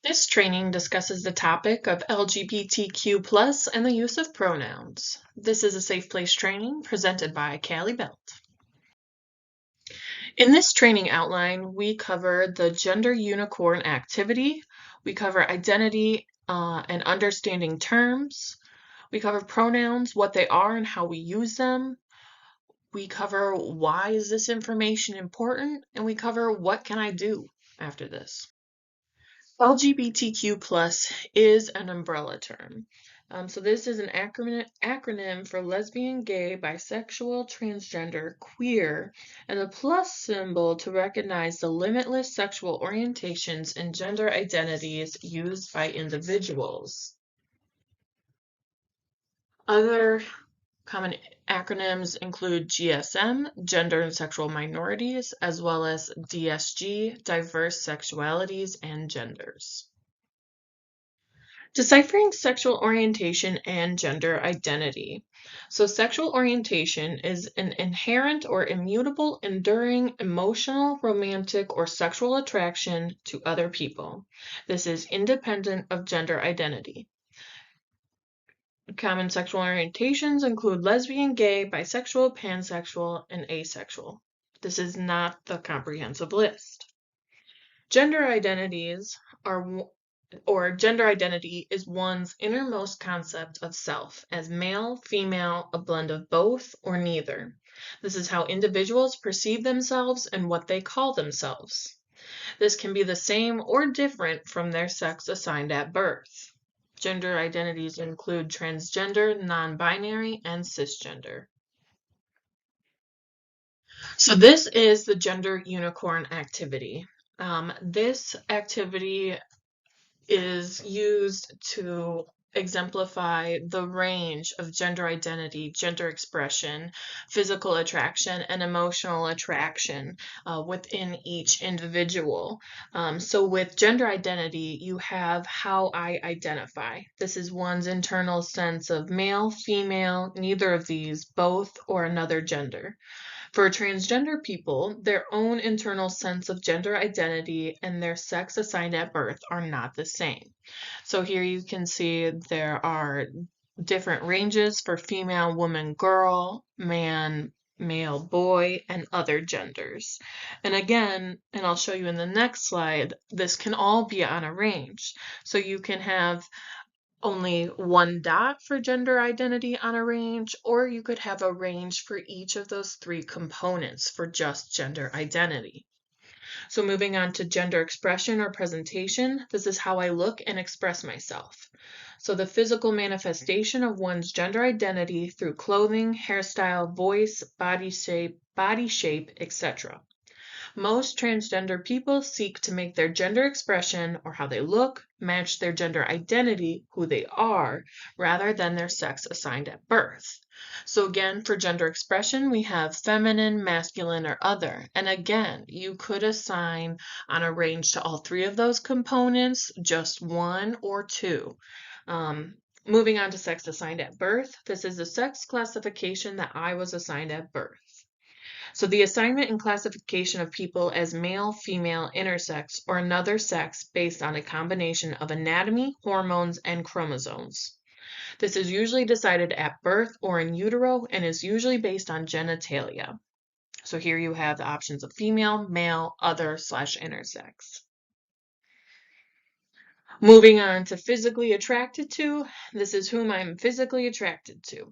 This training discusses the topic of LGBTQ and the use of pronouns. This is a safe place training presented by Callie Belt. In this training outline, we cover the gender unicorn activity, we cover identity and understanding terms, we cover pronouns, what they are and how we use them, we cover why is this information important, and we cover what can I do after this. LGBTQ plus is an umbrella term. So this is an acronym for lesbian, gay, bisexual, transgender, queer, and the plus symbol to recognize the limitless sexual orientations and gender identities used by individuals. Other common acronyms include GSM, Gender and Sexual Minorities, as well as DSG, Diverse Sexualities and Genders. Deciphering sexual orientation and gender identity. So sexual orientation is an inherent or immutable, enduring emotional, romantic, or sexual attraction to other people. This is independent of gender identity. Common sexual orientations include lesbian, gay, bisexual, pansexual, and asexual. This is not the comprehensive list. Gender identities gender identity is one's innermost concept of self as male, female, a blend of both, or neither. This is how individuals perceive themselves and what they call themselves. This can be the same or different from their sex assigned at birth. Gender identities include transgender, non-binary, and cisgender. So this is the gender unicorn activity. This activity is used to exemplify the range of gender identity, gender expression, physical attraction, and emotional attraction within each individual. So with gender identity, you have how I identify. This is one's internal sense of male, female, neither of these, both, or another gender. For transgender people, their own internal sense of gender identity and their sex assigned at birth are not the same. So here you can see there are different ranges for female, woman, girl, man, male, boy, and other genders. And again, and I'll show you in the next slide, this can all be on a range. So you can have only one dot for gender identity on a range, or you could have a range for each of those three components for just gender identity. So moving on to gender expression or presentation, this is how I look and express myself. So the physical manifestation of one's gender identity through clothing, hairstyle, voice, body shape, etc. Most transgender people seek to make their gender expression or how they look match their gender identity, who they are, rather than their sex assigned at birth. So again, for gender expression, we have feminine, masculine, or other. And again, you could assign on a range to all three of those components, just one or two. Moving on to sex assigned at birth, this is the sex classification that I was assigned at birth. So the assignment and classification of people as male, female, intersex, or another sex based on a combination of anatomy, hormones, and chromosomes. This is usually decided at birth or in utero and is usually based on genitalia. So here you have the options of female, male, other/intersex. Moving on to physically attracted to, this is whom I'm physically attracted to.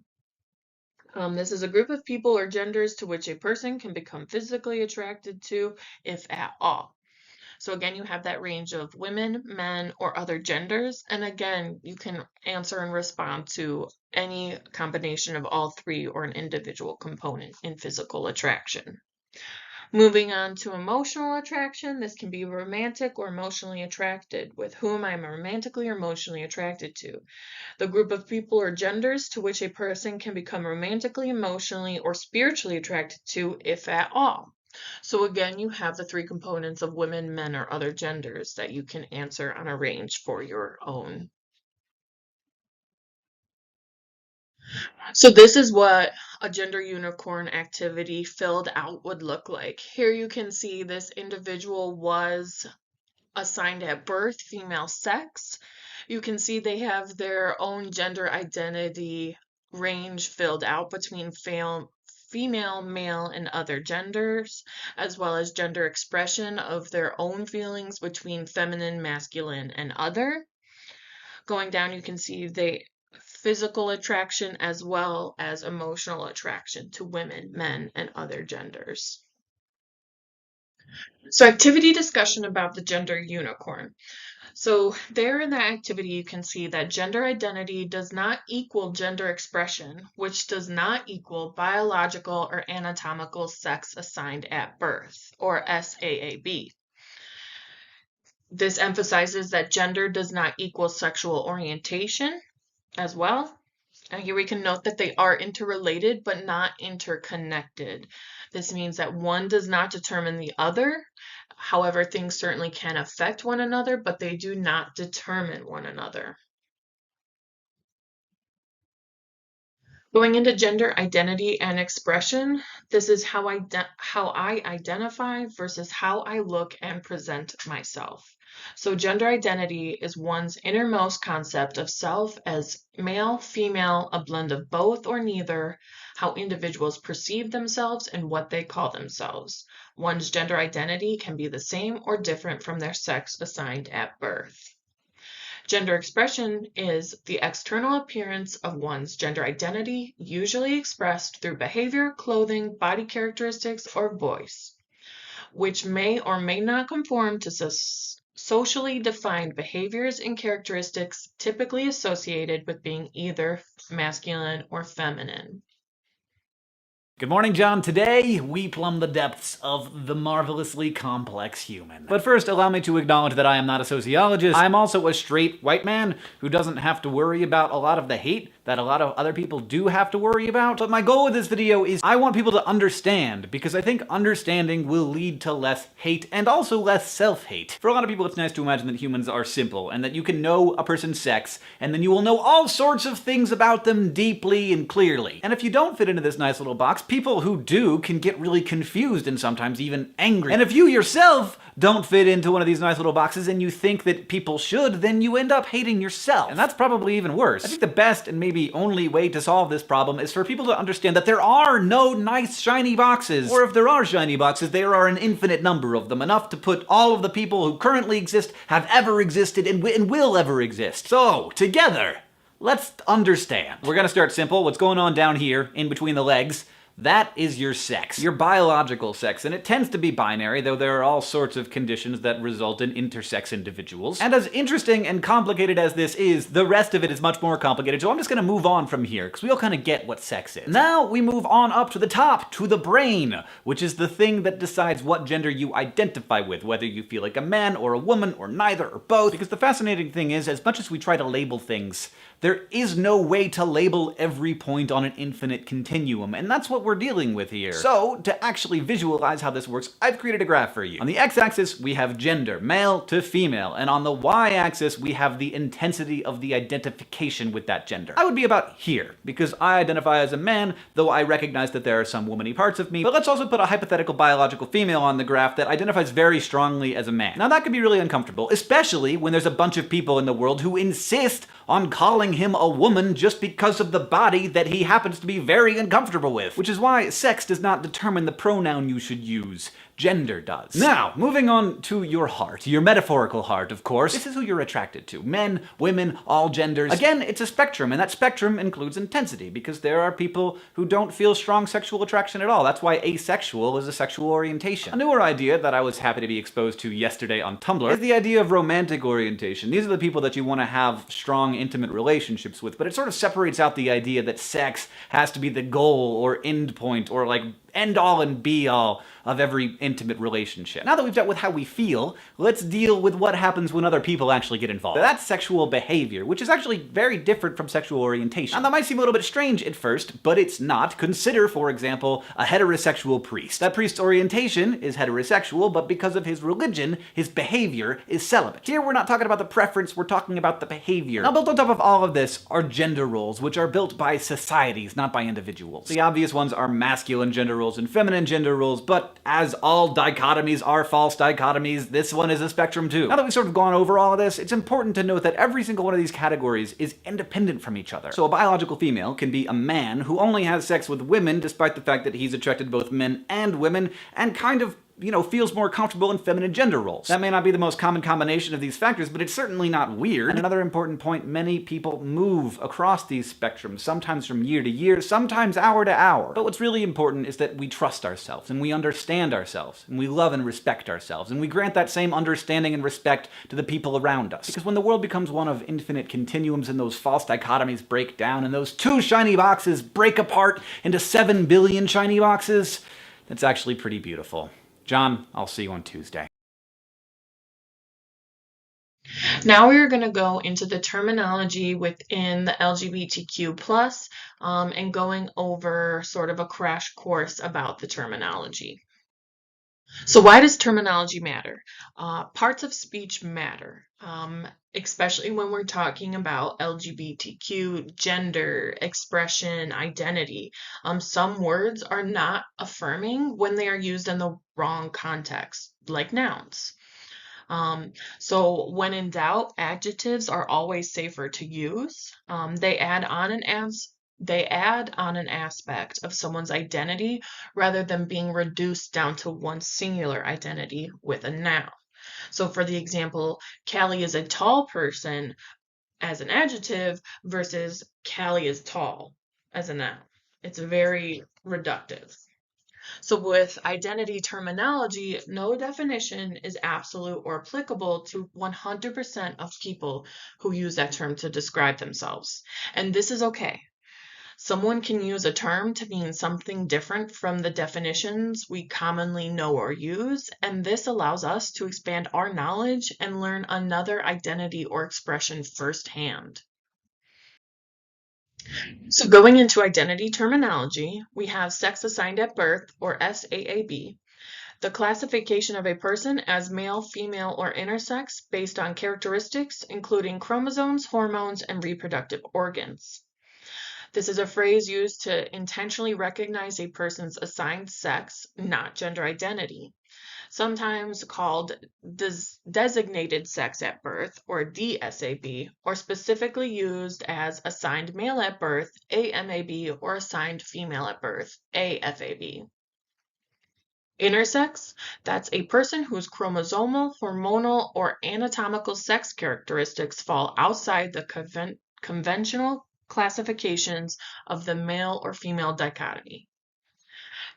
This is a group of people or genders to which a person can become physically attracted to, if at all. So again, you have that range of women, men, or other genders. And again, you can answer and respond to any combination of all three or an individual component in physical attraction. Moving on to emotional attraction, this can be romantic or emotionally attracted, with whom I'm romantically or emotionally attracted to. The group of people or genders to which a person can become romantically, emotionally, or spiritually attracted to, if at all. So again, you have the three components of women, men, or other genders that you can answer on a range for your own. So this is what a gender unicorn activity filled out would look like. Here you can see this individual was assigned at birth, female sex. You can see they have their own gender identity range filled out between female, male, and other genders, as well as gender expression of their own feelings between feminine, masculine, and other. Going down, you can see they physical attraction as well as emotional attraction to women, men, and other genders. So activity discussion about the gender unicorn. So there in that activity, you can see that gender identity does not equal gender expression, which does not equal biological or anatomical sex assigned at birth, or S.A.A.B. This emphasizes that gender does not equal sexual orientation as well. And here we can note that they are interrelated but not interconnected. This means that one does not determine the other. However, things certainly can affect one another, but they do not determine one another. Going into gender identity and expression, this is how I identify versus how I look and present myself. So gender identity is one's innermost concept of self as male, female, a blend of both or neither, how individuals perceive themselves and what they call themselves. One's gender identity can be the same or different from their sex assigned at birth. Gender expression is the external appearance of one's gender identity, usually expressed through behavior, clothing, body characteristics, or voice, which may or may not conform to socially defined behaviors and characteristics typically associated with being either masculine or feminine. Good morning, John. Today, we plumb the depths of the marvelously complex human. But first, allow me to acknowledge that I am not a sociologist. I'm also a straight white man who doesn't have to worry about a lot of the hate that a lot of other people do have to worry about. But my goal with this video is I want people to understand, because I think understanding will lead to less hate and also less self-hate. For a lot of people, it's nice to imagine that humans are simple and that you can know a person's sex and then you will know all sorts of things about them deeply and clearly. And if you don't fit into this nice little box, people who do can get really confused and sometimes even angry. And if you yourself don't fit into one of these nice little boxes and you think that people should, then you end up hating yourself. And that's probably even worse. I think the best and maybe only way to solve this problem is for people to understand that there are no nice shiny boxes. Or if there are shiny boxes, there are an infinite number of them, enough to put all of the people who currently exist, have ever existed, and will ever exist. So, together, let's understand. We're gonna start simple. What's going on down here, in between the legs? That is your sex, your biological sex, and it tends to be binary, though there are all sorts of conditions that result in intersex individuals. And as interesting and complicated as this is, the rest of it is much more complicated, so I'm just gonna move on from here, because we all kind of get what sex is. Now we move on up to the top, to the brain, which is the thing that decides what gender you identify with, whether you feel like a man or a woman or neither or both, because the fascinating thing is, as much as we try to label things, there is no way to label every point on an infinite continuum, and that's what we're dealing with here. So, to actually visualize how this works, I've created a graph for you. On the x-axis, we have gender, male to female, and on the y-axis, we have the intensity of the identification with that gender. I would be about here, because I identify as a man, though I recognize that there are some womany parts of me, but let's also put a hypothetical biological female on the graph that identifies very strongly as a man. Now that could be really uncomfortable, especially when there's a bunch of people in the world who insist on calling him a woman just because of the body that he happens to be very uncomfortable with. Which is why sex does not determine the pronoun you should use. Gender does. Now, moving on to your heart. Your metaphorical heart, of course. This is who you're attracted to. Men, women, all genders. Again, it's a spectrum, and that spectrum includes intensity, because there are people who don't feel strong sexual attraction at all. That's why asexual is a sexual orientation. A newer idea that I was happy to be exposed to yesterday on Tumblr is the idea of romantic orientation. These are the people that you want to have strong, intimate relationships with, but it sort of separates out the idea that sex has to be the goal or end point or like end all and be all of every intimate relationship. Now that we've dealt with how we feel, let's deal with what happens when other people actually get involved. That's sexual behavior, which is actually very different from sexual orientation. Now that might seem a little bit strange at first, but it's not. Consider, for example, a heterosexual priest. That priest's orientation is heterosexual, but because of his religion, his behavior is celibate. Here we're not talking about the preference, we're talking about the behavior. Now built on top of all of this are gender roles, which are built by societies, not by individuals. The obvious ones are masculine gender roles and feminine gender roles, but as all dichotomies are false dichotomies, this one is a spectrum too. Now that we've sort of gone over all of this, it's important to note that every single one of these categories is independent from each other. So a biological female can be a man who only has sex with women despite the fact that he's attracted to both men and women, and kind of feels more comfortable in feminine gender roles. That may not be the most common combination of these factors, but it's certainly not weird. And another important point, many people move across these spectrums, sometimes from year to year, sometimes hour to hour. But what's really important is that we trust ourselves, and we understand ourselves, and we love and respect ourselves, and we grant that same understanding and respect to the people around us. Because when the world becomes one of infinite continuums and those false dichotomies break down, and those 2 shiny boxes break apart into 7 billion shiny boxes, that's actually pretty beautiful. John, I'll see you on Tuesday. Now we're going to go into the terminology within the LGBTQ plus and going over sort of a crash course about the terminology. So why does terminology matter? Parts of speech matter, especially when we're talking about LGBTQ, gender, expression, identity. Some words are not affirming when they are used in the wrong context, like nouns. So when in doubt, adjectives are always safer to use. They add on an aspect of someone's identity rather than being reduced down to one singular identity with a noun. So for the example, Callie is a tall person as an adjective versus Callie is tall as a noun. It's very reductive. So with identity terminology, no definition is absolute or applicable to 100% of people who use that term to describe themselves. And this is okay. Someone can use a term to mean something different from the definitions we commonly know or use, and this allows us to expand our knowledge and learn another identity or expression firsthand. So going into identity terminology, we have sex assigned at birth, or S.A.A.B., the classification of a person as male, female, or intersex based on characteristics including chromosomes, hormones, and reproductive organs. This is a phrase used to intentionally recognize a person's assigned sex, not gender identity. Sometimes called designated sex at birth, or DSAB, or specifically used as assigned male at birth, AMAB, or assigned female at birth, AFAB. Intersex, that's a person whose chromosomal, hormonal, or anatomical sex characteristics fall outside the conventional classifications of the male or female dichotomy.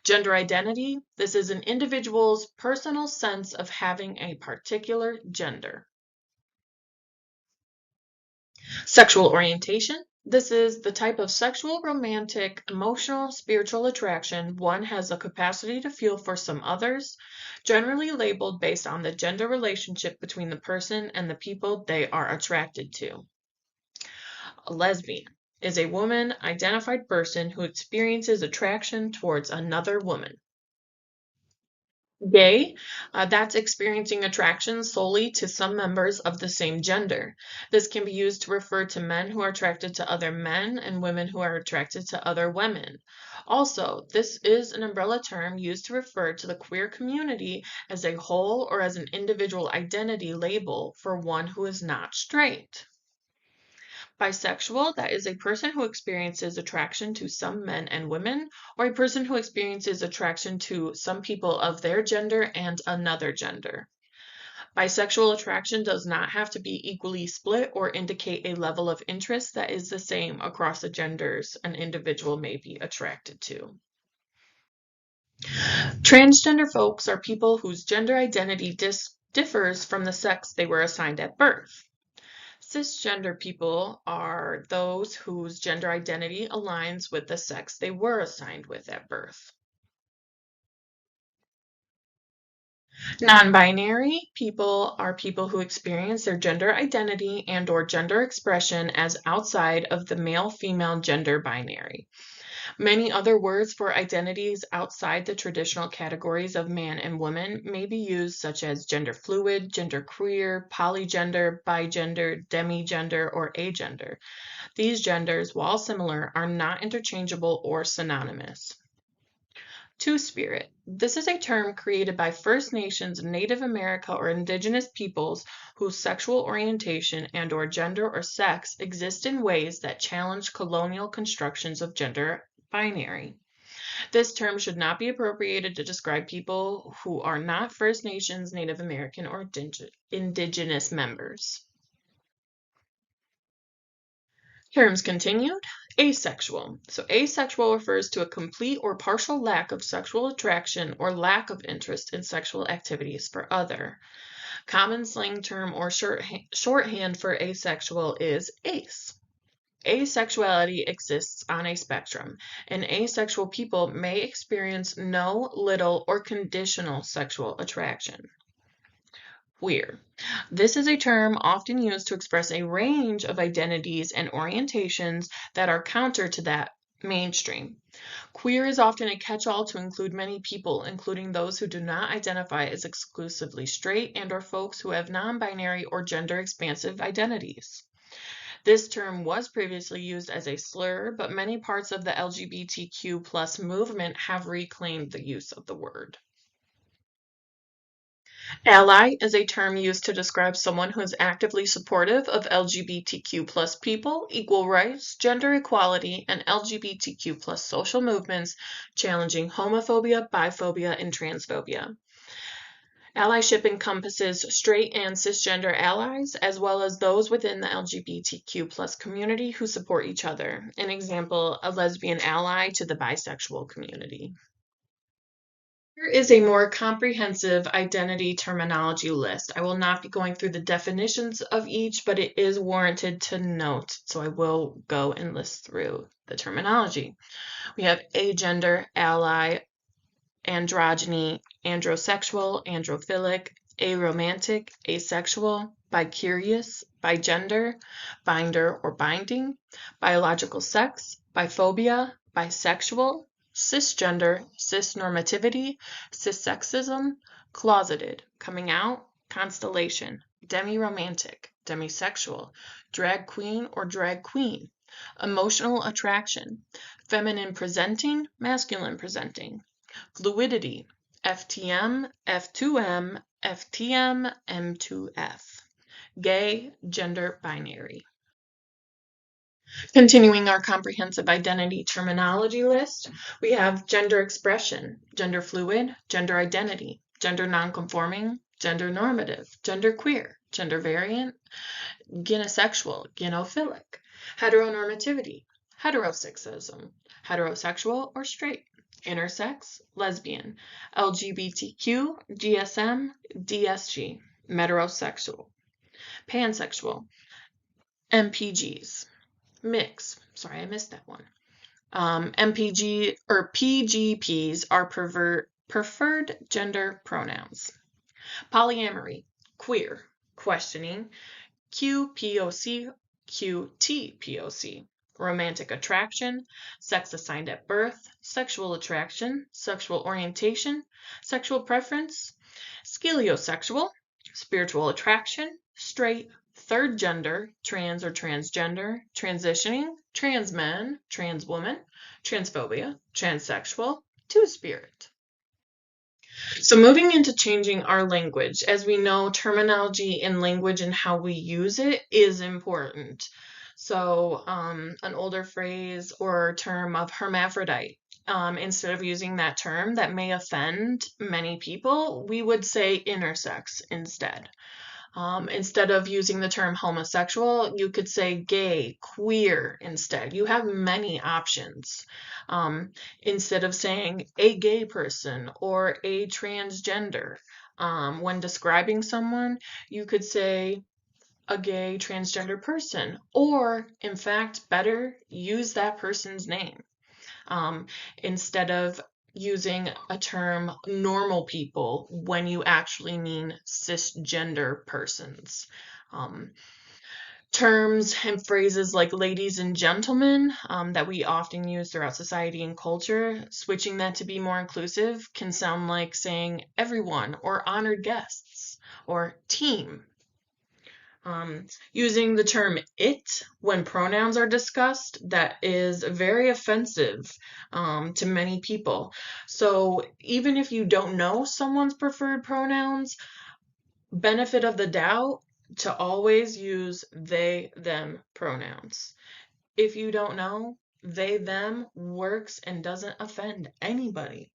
Gender identity, this is an individual's personal sense of having a particular gender. Sexual orientation, this is the type of sexual, romantic, emotional, spiritual attraction one has a capacity to feel for some others, generally labeled based on the gender relationship between the person and the people they are attracted to. A lesbian is a woman-identified person who experiences attraction towards another woman. Gay, that's experiencing attraction solely to some members of the same gender. This can be used to refer to men who are attracted to other men and women who are attracted to other women. Also, this is an umbrella term used to refer to the queer community as a whole or as an individual identity label for one who is not straight. Bisexual, that is a person who experiences attraction to some men and women, or a person who experiences attraction to some people of their gender and another gender. Bisexual attraction does not have to be equally split or indicate a level of interest that is the same across the genders an individual may be attracted to. Transgender folks are people whose gender identity differs from the sex they were assigned at birth. Cisgender people are those whose gender identity aligns with the sex they were assigned with at birth. Non-binary people are people who experience their gender identity and/or gender expression as outside of the male-female gender binary. Many other words for identities outside the traditional categories of man and woman may be used, such as gender fluid, genderqueer, polygender, bigender, demigender, or agender. These genders, while similar, are not interchangeable or synonymous. Two-spirit. This is a term created by First Nations, Native America, or Indigenous peoples whose sexual orientation and/or gender or sex exist in ways that challenge colonial constructions of gender binary. This term should not be appropriated to describe people who are not First Nations, Native American, or Indigenous members. Terms continued. Asexual. So asexual refers to a complete or partial lack of sexual attraction or lack of interest in sexual activities for other. Common slang term or shorthand for asexual is ace. Asexuality exists on a spectrum, and asexual people may experience no, little, or conditional sexual attraction. Queer. This is a term often used to express a range of identities and orientations that are counter to that mainstream. Queer is often a catch-all to include many people, including those who do not identify as exclusively straight and/or folks who have non-binary or gender-expansive identities. This term was previously used as a slur, but many parts of the LGBTQ plus movement have reclaimed the use of the word. Ally is a term used to describe someone who is actively supportive of LGBTQ plus people, equal rights, gender equality, and LGBTQ plus social movements challenging homophobia, biphobia, and transphobia. Allyship encompasses straight and cisgender allies, as well as those within the LGBTQ plus community who support each other. An example, a lesbian ally to the bisexual community. Here is a more comprehensive identity terminology list. I will not be going through the definitions of each, but it is warranted to note, so I will go and list through the terminology. We have agender, ally, androgyny, androsexual, androphilic, aromantic, asexual, bicurious, bigender, binder or binding, biological sex, biphobia, bisexual, cisgender, cisnormativity, cissexism, closeted, coming out, constellation, demi-romantic, demisexual, drag queen or drag queen, emotional attraction, feminine presenting, masculine presenting, fluidity, FTM, F2M, FTM, M2F, gay, gender binary. Continuing our comprehensive identity terminology list, we have gender expression, gender fluid, gender identity, gender nonconforming, gender normative, gender queer, gender variant, gynosexual, gynophilic, heteronormativity, heterosexism, heterosexual or straight, intersex, lesbian, LGBTQ, GSM, DSG, metrosexual, pansexual, MPGs. Mix. Sorry, I missed that one. MPG or PGPs are preferred gender pronouns. Polyamory, queer, questioning, QPOC, QTPOC. Romantic attraction, sex assigned at birth, sexual attraction, sexual orientation, sexual preference, sceliosexual, spiritual attraction, straight, third gender, trans or transgender, transitioning, trans men, trans woman, transphobia, transsexual, two-spirit. So moving into changing our language, as we know, terminology in language and how we use it is important. So an older phrase or term of hermaphrodite, instead of using that term that may offend many people, we would say intersex instead. Instead of using the term homosexual, you could say gay, queer instead. You have many options. Instead of saying a gay person or a transgender, when describing someone, you could say a gay transgender person, or in fact, better, use that person's name. Instead of using a term normal people when you actually mean cisgender persons. Terms and phrases like ladies and gentlemen that we often use throughout society and culture, switching that to be more inclusive can sound like saying everyone or honored guests or team. Using the term it when pronouns are discussed, that is very offensive to many people. So even if you don't know someone's preferred pronouns, benefit of the doubt to always use they, them pronouns. If you don't know, they, them works and doesn't offend anybody.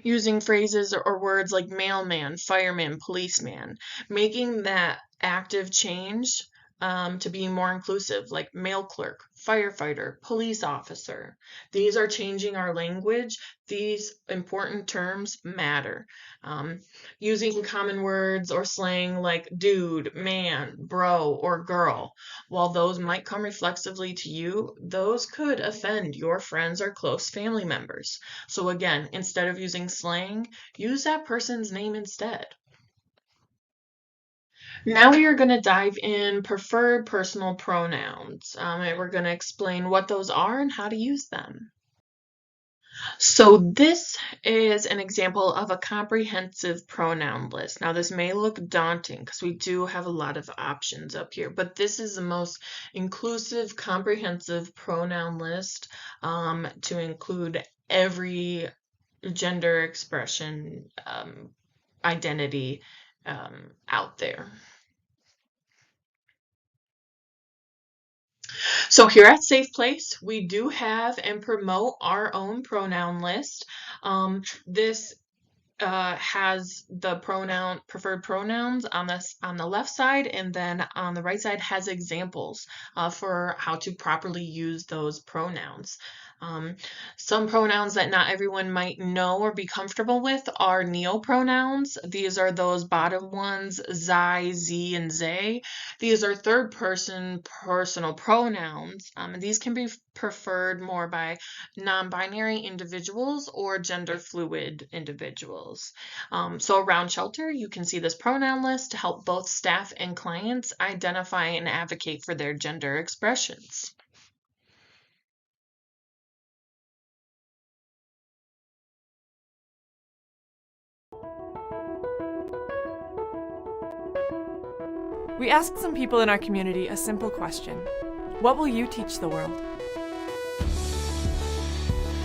Using phrases or words like mailman, fireman, policeman, making that active change to be more inclusive, like mail clerk, firefighter, police officer. These are changing our language. These important terms matter. Using common words or slang like dude, man, bro, or girl. While those might come reflexively to you, those could offend your friends or close family members. So again, instead of using slang, use that person's name instead. Now we are going to dive in preferred personal pronouns. And we're going to explain what those are and how to use them. So this is an example of a comprehensive pronoun list. Now this may look daunting because we do have a lot of options up here, but this is the most inclusive, comprehensive pronoun list to include every gender expression identity out there. So here at Safe Place, we do have and promote our own pronoun list. This has the preferred pronouns on the left side, and then on the right side has examples for how to properly use those pronouns. Some pronouns that not everyone might know or be comfortable with are neopronouns. These are those bottom ones, zai, z, and zay. These are third person personal pronouns. And these can be preferred more by non-binary individuals or gender fluid individuals. So around shelter, you can see this pronoun list to help both staff and clients identify and advocate for their gender expressions. We asked some people in our community a simple question. What will you teach the world?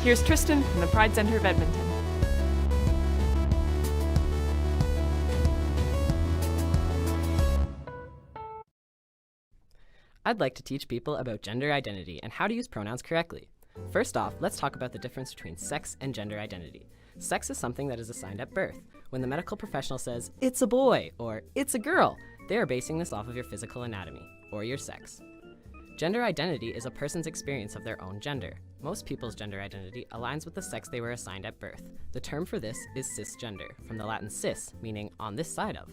Here's Tristan from the Pride Center of Edmonton. I'd like to teach people about gender identity and how to use pronouns correctly. First off, let's talk about the difference between sex and gender identity. Sex is something that is assigned at birth. When the medical professional says, "It's a boy," or "It's a girl," they are basing this off of your physical anatomy, or your sex. Gender identity is a person's experience of their own gender. Most people's gender identity aligns with the sex they were assigned at birth. The term for this is cisgender, from the Latin cis, meaning on this side of.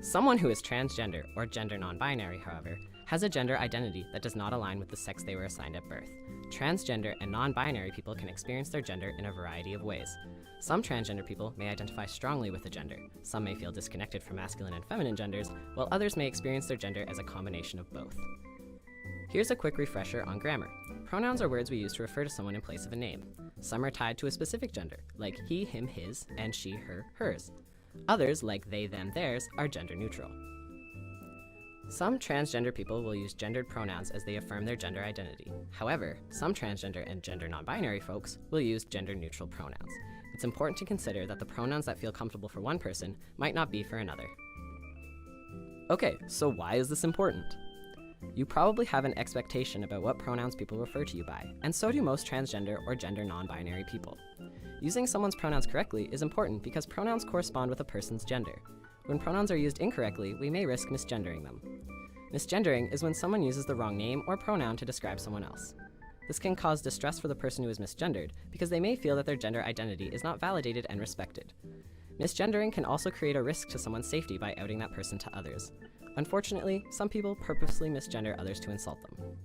Someone who is transgender, or gender non-binary, however, has a gender identity that does not align with the sex they were assigned at birth. Transgender and non-binary people can experience their gender in a variety of ways. Some transgender people may identify strongly with a gender. Some may feel disconnected from masculine and feminine genders, while others may experience their gender as a combination of both. Here's a quick refresher on grammar. Pronouns are words we use to refer to someone in place of a name. Some are tied to a specific gender, like he, him, his, and she, her, hers. Others, like they, them, theirs, are gender neutral. Some transgender people will use gendered pronouns as they affirm their gender identity. However, some transgender and gender non-binary folks will use gender-neutral pronouns. It's important to consider that the pronouns that feel comfortable for one person might not be for another. Okay, so why is this important? You probably have an expectation about what pronouns people refer to you by, and so do most transgender or gender non-binary people. Using someone's pronouns correctly is important because pronouns correspond with a person's gender. When pronouns are used incorrectly, we may risk misgendering them. Misgendering is when someone uses the wrong name or pronoun to describe someone else. This can cause distress for the person who is misgendered because they may feel that their gender identity is not validated and respected. Misgendering can also create a risk to someone's safety by outing that person to others. Unfortunately, some people purposely misgender others to insult them.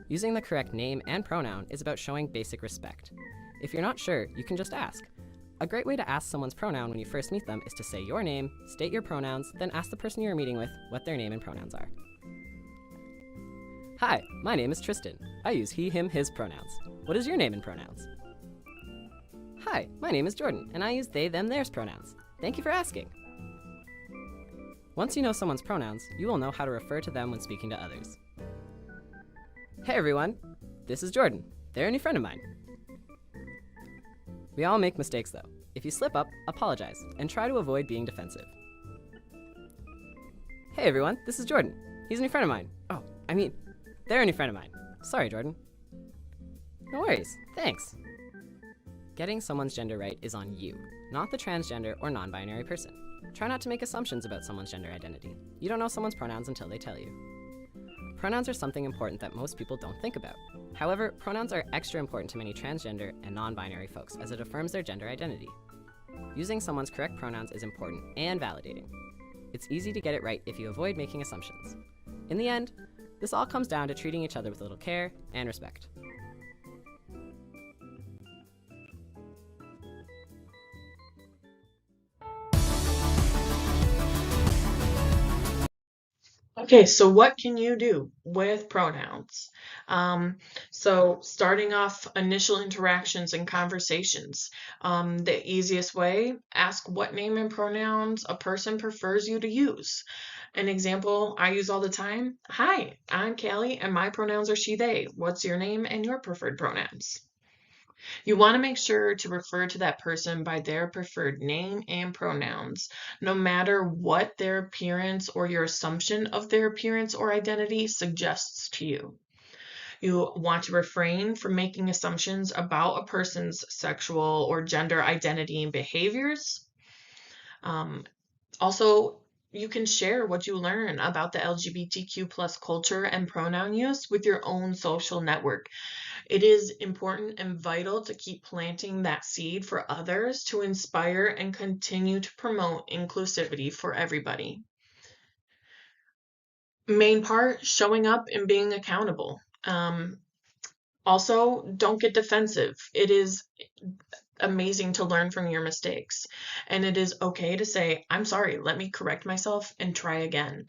Using the correct name and pronoun is about showing basic respect. If you're not sure, you can just ask. A great way to ask someone's pronoun when you first meet them is to say your name, state your pronouns, then ask the person you are meeting with what their name and pronouns are. Hi, my name is Tristan. I use he, him, his pronouns. What is your name and pronouns? Hi, my name is Jordan, and I use they, them, theirs pronouns. Thank you for asking. Once you know someone's pronouns, you will know how to refer to them when speaking to others. Hey everyone, this is Jordan. They're a new friend of mine. We all make mistakes though. If you slip up, apologize, and try to avoid being defensive. Hey everyone, this is Jordan. He's a new friend of mine. They're a new friend of mine. Sorry, Jordan. No worries, thanks. Getting someone's gender right is on you, not the transgender or non-binary person. Try not to make assumptions about someone's gender identity. You don't know someone's pronouns until they tell you. Pronouns are something important that most people don't think about. However, pronouns are extra important to many transgender and non-binary folks as it affirms their gender identity. Using someone's correct pronouns is important and validating. It's easy to get it right if you avoid making assumptions. In the end, this all comes down to treating each other with a little care and respect. Okay, so what can you do with pronouns? So starting off initial interactions and conversations. The easiest way, ask what name and pronouns a person prefers you to use. An example I use all the time, hi, I'm Callie and my pronouns are she, they. What's your name and your preferred pronouns? You want to make sure to refer to that person by their preferred name and pronouns, no matter what their appearance or your assumption of their appearance or identity suggests to you. You want to refrain from making assumptions about a person's sexual or gender identity and behaviors. Also, you can share what you learn about the LGBTQ plus culture and pronoun use with your own social network. It is important and vital to keep planting that seed for others to inspire and continue to promote inclusivity for everybody. Main part, showing up and being accountable. Also, don't get defensive. It is amazing to learn from your mistakes. And it is okay to say, I'm sorry, let me correct myself and try again.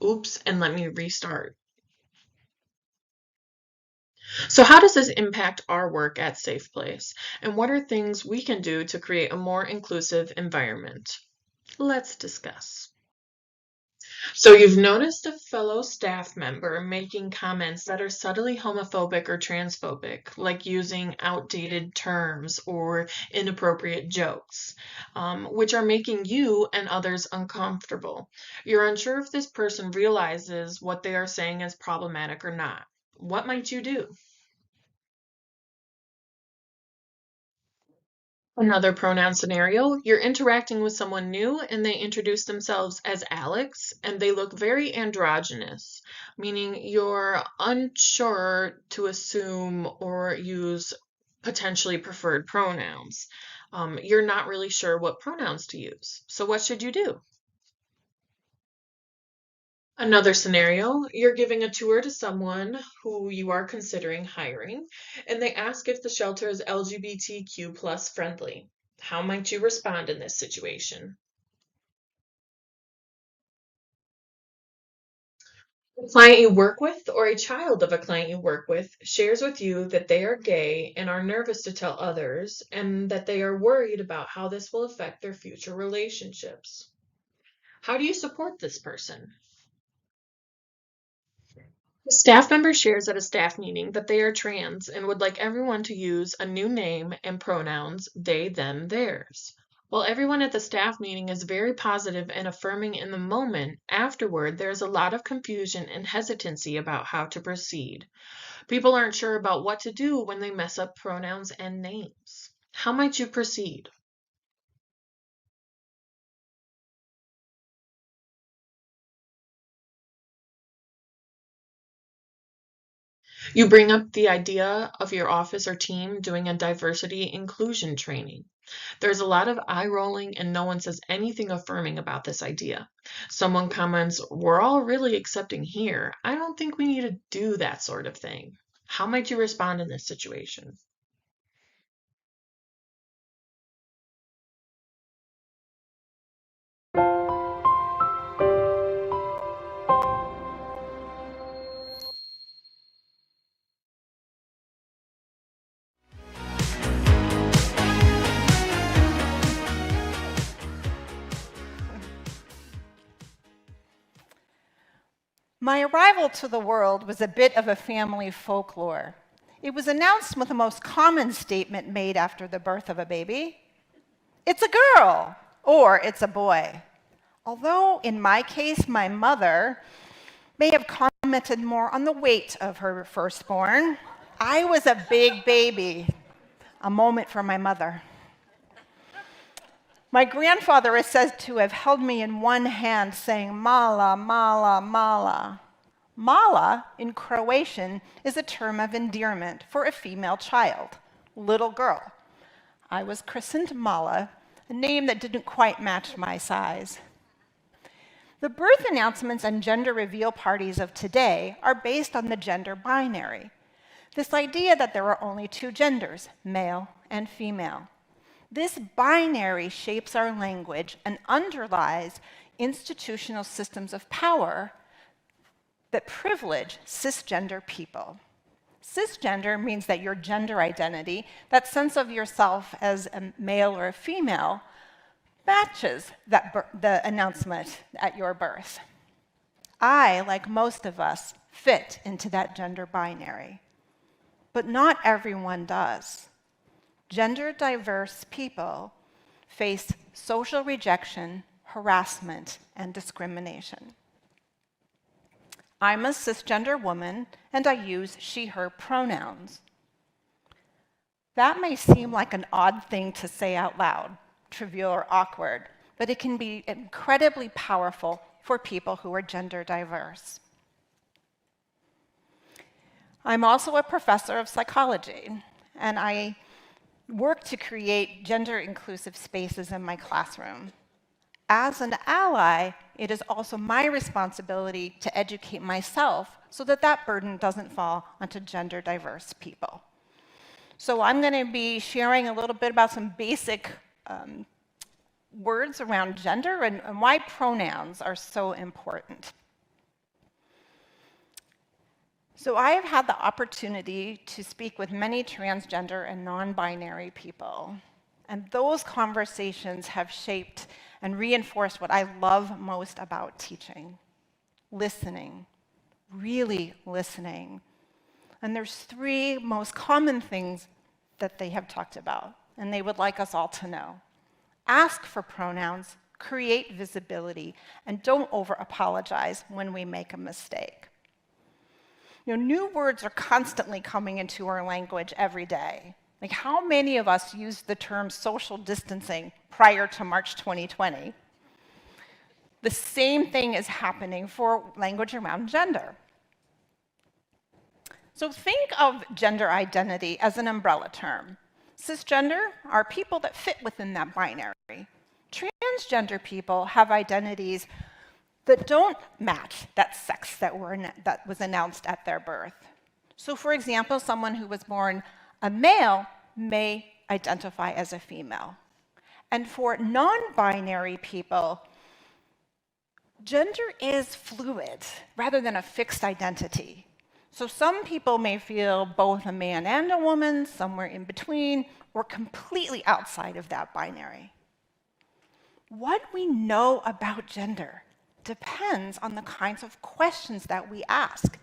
Oops, and let me restart. So how does this impact our work at Safe Place? And what are things we can do to create a more inclusive environment? Let's discuss. So you've noticed a fellow staff member making comments that are subtly homophobic or transphobic, like using outdated terms or inappropriate jokes, which are making you and others uncomfortable. You're unsure if this person realizes what they are saying is problematic or not. What might you do? Another pronoun scenario, you're interacting with someone new and they introduce themselves as Alex and they look very androgynous, meaning you're unsure to assume or use potentially preferred pronouns. You're not really sure what pronouns to use. So what should you do? Another scenario, you're giving a tour to someone who you are considering hiring, and they ask if the shelter is LGBTQ plus friendly. How might you respond in this situation? A client you work with or a child of a client you work with shares with you that they are gay and are nervous to tell others, and that they are worried about how this will affect their future relationships. How do you support this person? A staff member shares at a staff meeting that they are trans and would like everyone to use a new name and pronouns they, them, theirs. While everyone at the staff meeting is very positive and affirming in the moment, afterward there is a lot of confusion and hesitancy about how to proceed. People aren't sure about what to do when they mess up pronouns and names. How might you proceed? You bring up the idea of your office or team doing a diversity inclusion training. There's a lot of eye rolling and no one says anything affirming about this idea. Someone comments, we're all really accepting here. I don't think we need to do that sort of thing. How might you respond in this situation? My arrival to the world was a bit of a family folklore. It was announced with the most common statement made after the birth of a baby: "It's a girl," or "It's a boy." Although in my case, my mother may have commented more on the weight of her firstborn, I was a big baby. A moment for my mother. My grandfather is said to have held me in one hand saying, "Mala, mala, mala." Mala, in Croatian, is a term of endearment for a female child, little girl. I was christened Mala, a name that didn't quite match my size. The birth announcements and gender reveal parties of today are based on the gender binary, this idea that there are only two genders, male and female. This binary shapes our language and underlies institutional systems of power that privilege cisgender people. Cisgender means that your gender identity, that sense of yourself as a male or a female, matches the announcement at your birth. I, like most of us, fit into that gender binary. But not everyone does. Gender diverse people face social rejection, harassment, and discrimination. I'm a cisgender woman, and I use she/her pronouns. That may seem like an odd thing to say out loud, trivial or awkward, but it can be incredibly powerful for people who are gender diverse. I'm also a professor of psychology, and I work to create gender-inclusive spaces in my classroom. As an ally, it is also my responsibility to educate myself so that that burden doesn't fall onto gender-diverse people. So I'm going to be sharing a little bit about some basic words around gender and why pronouns are so important. So I have had the opportunity to speak with many transgender and non-binary people, and those conversations have shaped and reinforced what I love most about teaching: listening, really listening. And there's three most common things that they have talked about, and they would like us all to know. Ask for pronouns, create visibility, and don't over-apologize when we make a mistake. New words are constantly coming into our language every day. Like, how many of us used the term social distancing prior to March 2020? The same thing is happening for language around gender. So think of gender identity as an umbrella term. Cisgender are people that fit within that binary. Transgender people have identities that don't match that sex that was announced at their birth. So for example, someone who was born a male may identify as a female. And for non-binary people, gender is fluid rather than a fixed identity. So some people may feel both a man and a woman, somewhere in between, or completely outside of that binary. What we know about gender depends on the kinds of questions that we ask.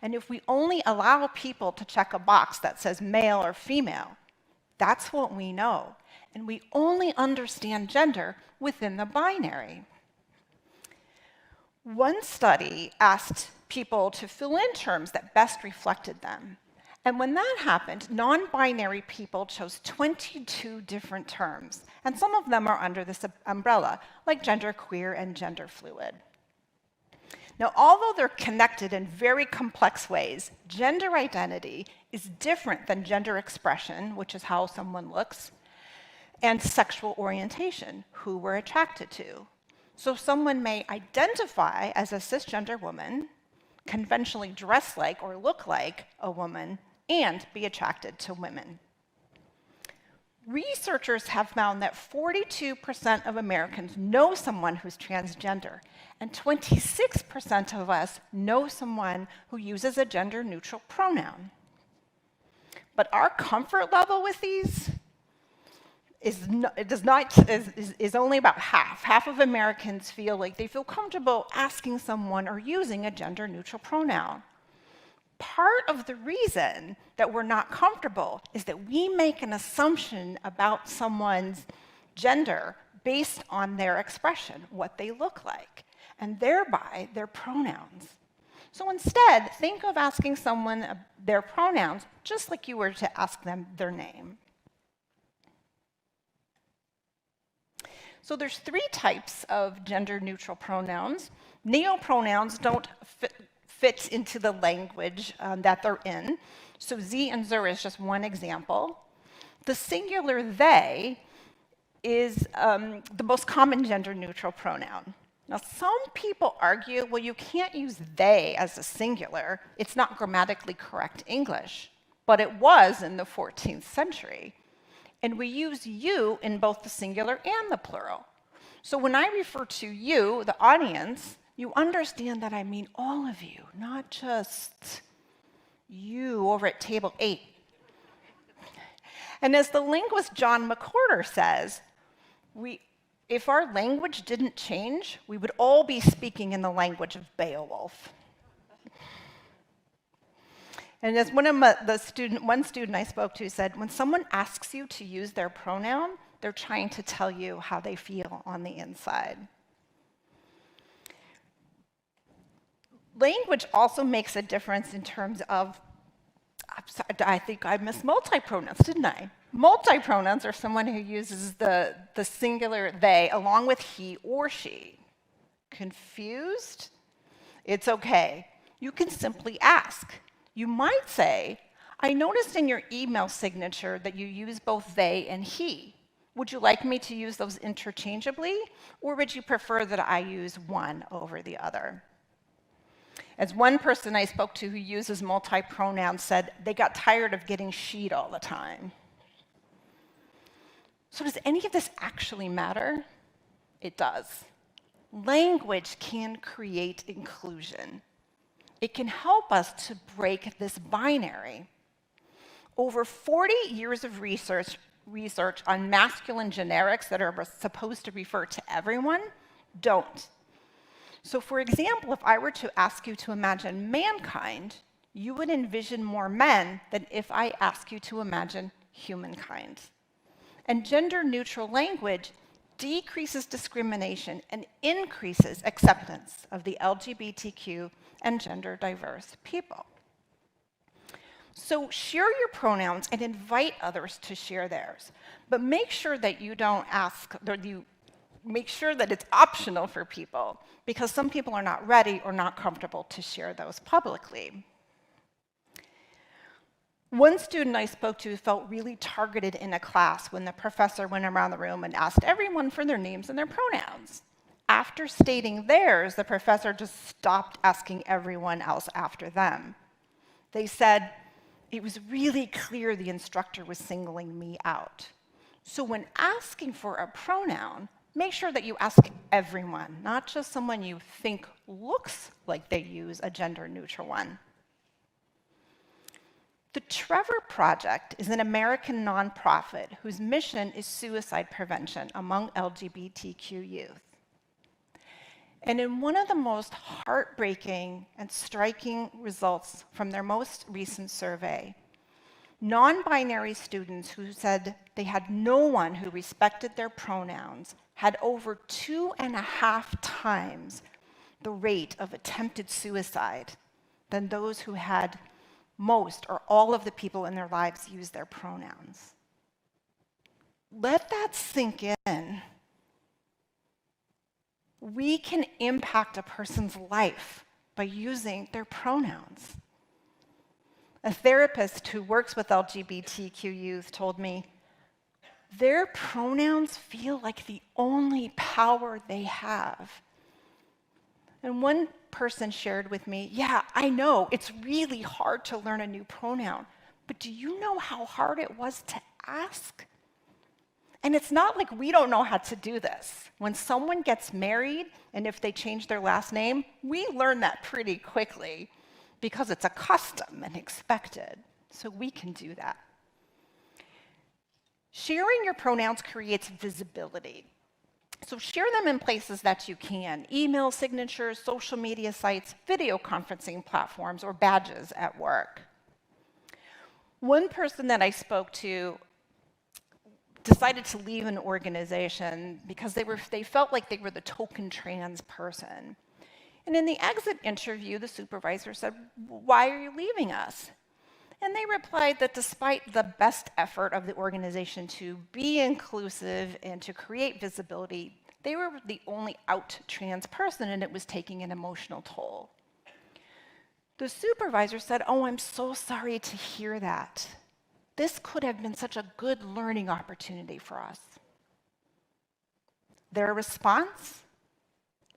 And if we only allow people to check a box that says male or female, that's what we know. And we only understand gender within the binary. One study asked people to fill in terms that best reflected them. And when that happened, non-binary people chose 22 different terms. And some of them are under this umbrella, like genderqueer and gender fluid. Now, although they're connected in very complex ways, gender identity is different than gender expression, which is how someone looks, and sexual orientation, who we're attracted to. So someone may identify as a cisgender woman, conventionally dress like or look like a woman, and be attracted to women. Researchers have found that 42% of Americans know someone who's transgender, and 26% of us know someone who uses a gender-neutral pronoun. But our comfort level with these is only about half. Half of Americans feel like they feel comfortable asking someone or using a gender-neutral pronoun. Part of the reason that we're not comfortable is that we make an assumption about someone's gender based on their expression, what they look like, and thereby their pronouns. So instead, think of asking someone their pronouns just like you were to ask them their name. So there's 3 types of gender-neutral pronouns. Neopronouns don't fit into the language that they're in. So sie and zur is just one example. The singular they is the most common gender-neutral pronoun. Now, some people argue, well, you can't use they as a singular. It's not grammatically correct English. But it was in the 14th century. And we use you in both the singular and the plural. So when I refer to you, the audience, you understand that I mean all of you, not just you over at table 8. And as the linguist John McWhorter says, if our language didn't change, we would all be speaking in the language of Beowulf. And as one student I spoke to said, when someone asks you to use their pronoun, they're trying to tell you how they feel on the inside. Language also makes a difference in terms of, I think I missed multi-pronouns, didn't I? Multi-pronouns are someone who uses the singular they along with he or she. Confused? It's okay. You can simply ask. You might say, I noticed in your email signature that you use both they and he. Would you like me to use those interchangeably, or would you prefer that I use one over the other? As one person I spoke to who uses multi-pronouns said, they got tired of getting she'd all the time. So does any of this actually matter? It does. Language can create inclusion. It can help us to break this binary. Over 40 years of research on masculine generics that are supposed to refer to everyone don't. So for example, if I were to ask you to imagine mankind, you would envision more men than if I ask you to imagine humankind. And gender-neutral language decreases discrimination and increases acceptance of the LGBTQ and gender-diverse people. So share your pronouns and invite others to share theirs. But make sure that you don't ask, or you make sure that it's optional for people, because some people are not ready or not comfortable to share those publicly. One student I spoke to felt really targeted in a class when the professor went around the room and asked everyone for their names and their pronouns. After stating theirs, the professor just stopped asking everyone else after them. They said, it was really clear the instructor was singling me out. So when asking for a pronoun, make sure that you ask everyone, not just someone you think looks like they use a gender-neutral one. The Trevor Project is an American nonprofit whose mission is suicide prevention among LGBTQ youth. And in one of the most heartbreaking and striking results from their most recent survey, non-binary students who said they had no one who respected their pronouns had over 2.5 times the rate of attempted suicide than those who had most or all of the people in their lives use their pronouns. Let that sink in. We can impact a person's life by using their pronouns. A therapist who works with LGBTQ youth told me, their pronouns feel like the only power they have. And one person shared with me, yeah, I know, it's really hard to learn a new pronoun, but do you know how hard it was to ask? And it's not like we don't know how to do this. When someone gets married, and if they change their last name, we learn that pretty quickly because it's a custom and expected. So we can do that. Sharing your pronouns creates visibility. So share them in places that you can: email signatures, social media sites, video conferencing platforms, or badges at work. One person that I spoke to decided to leave an organization because they felt like they were the token trans person. And in the exit interview, the supervisor said, "Why are you leaving us?" And they replied that despite the best effort of the organization to be inclusive and to create visibility, they were the only out trans person, and it was taking an emotional toll. The supervisor said, "Oh, I'm so sorry to hear that. This could have been such a good learning opportunity for us." Their response,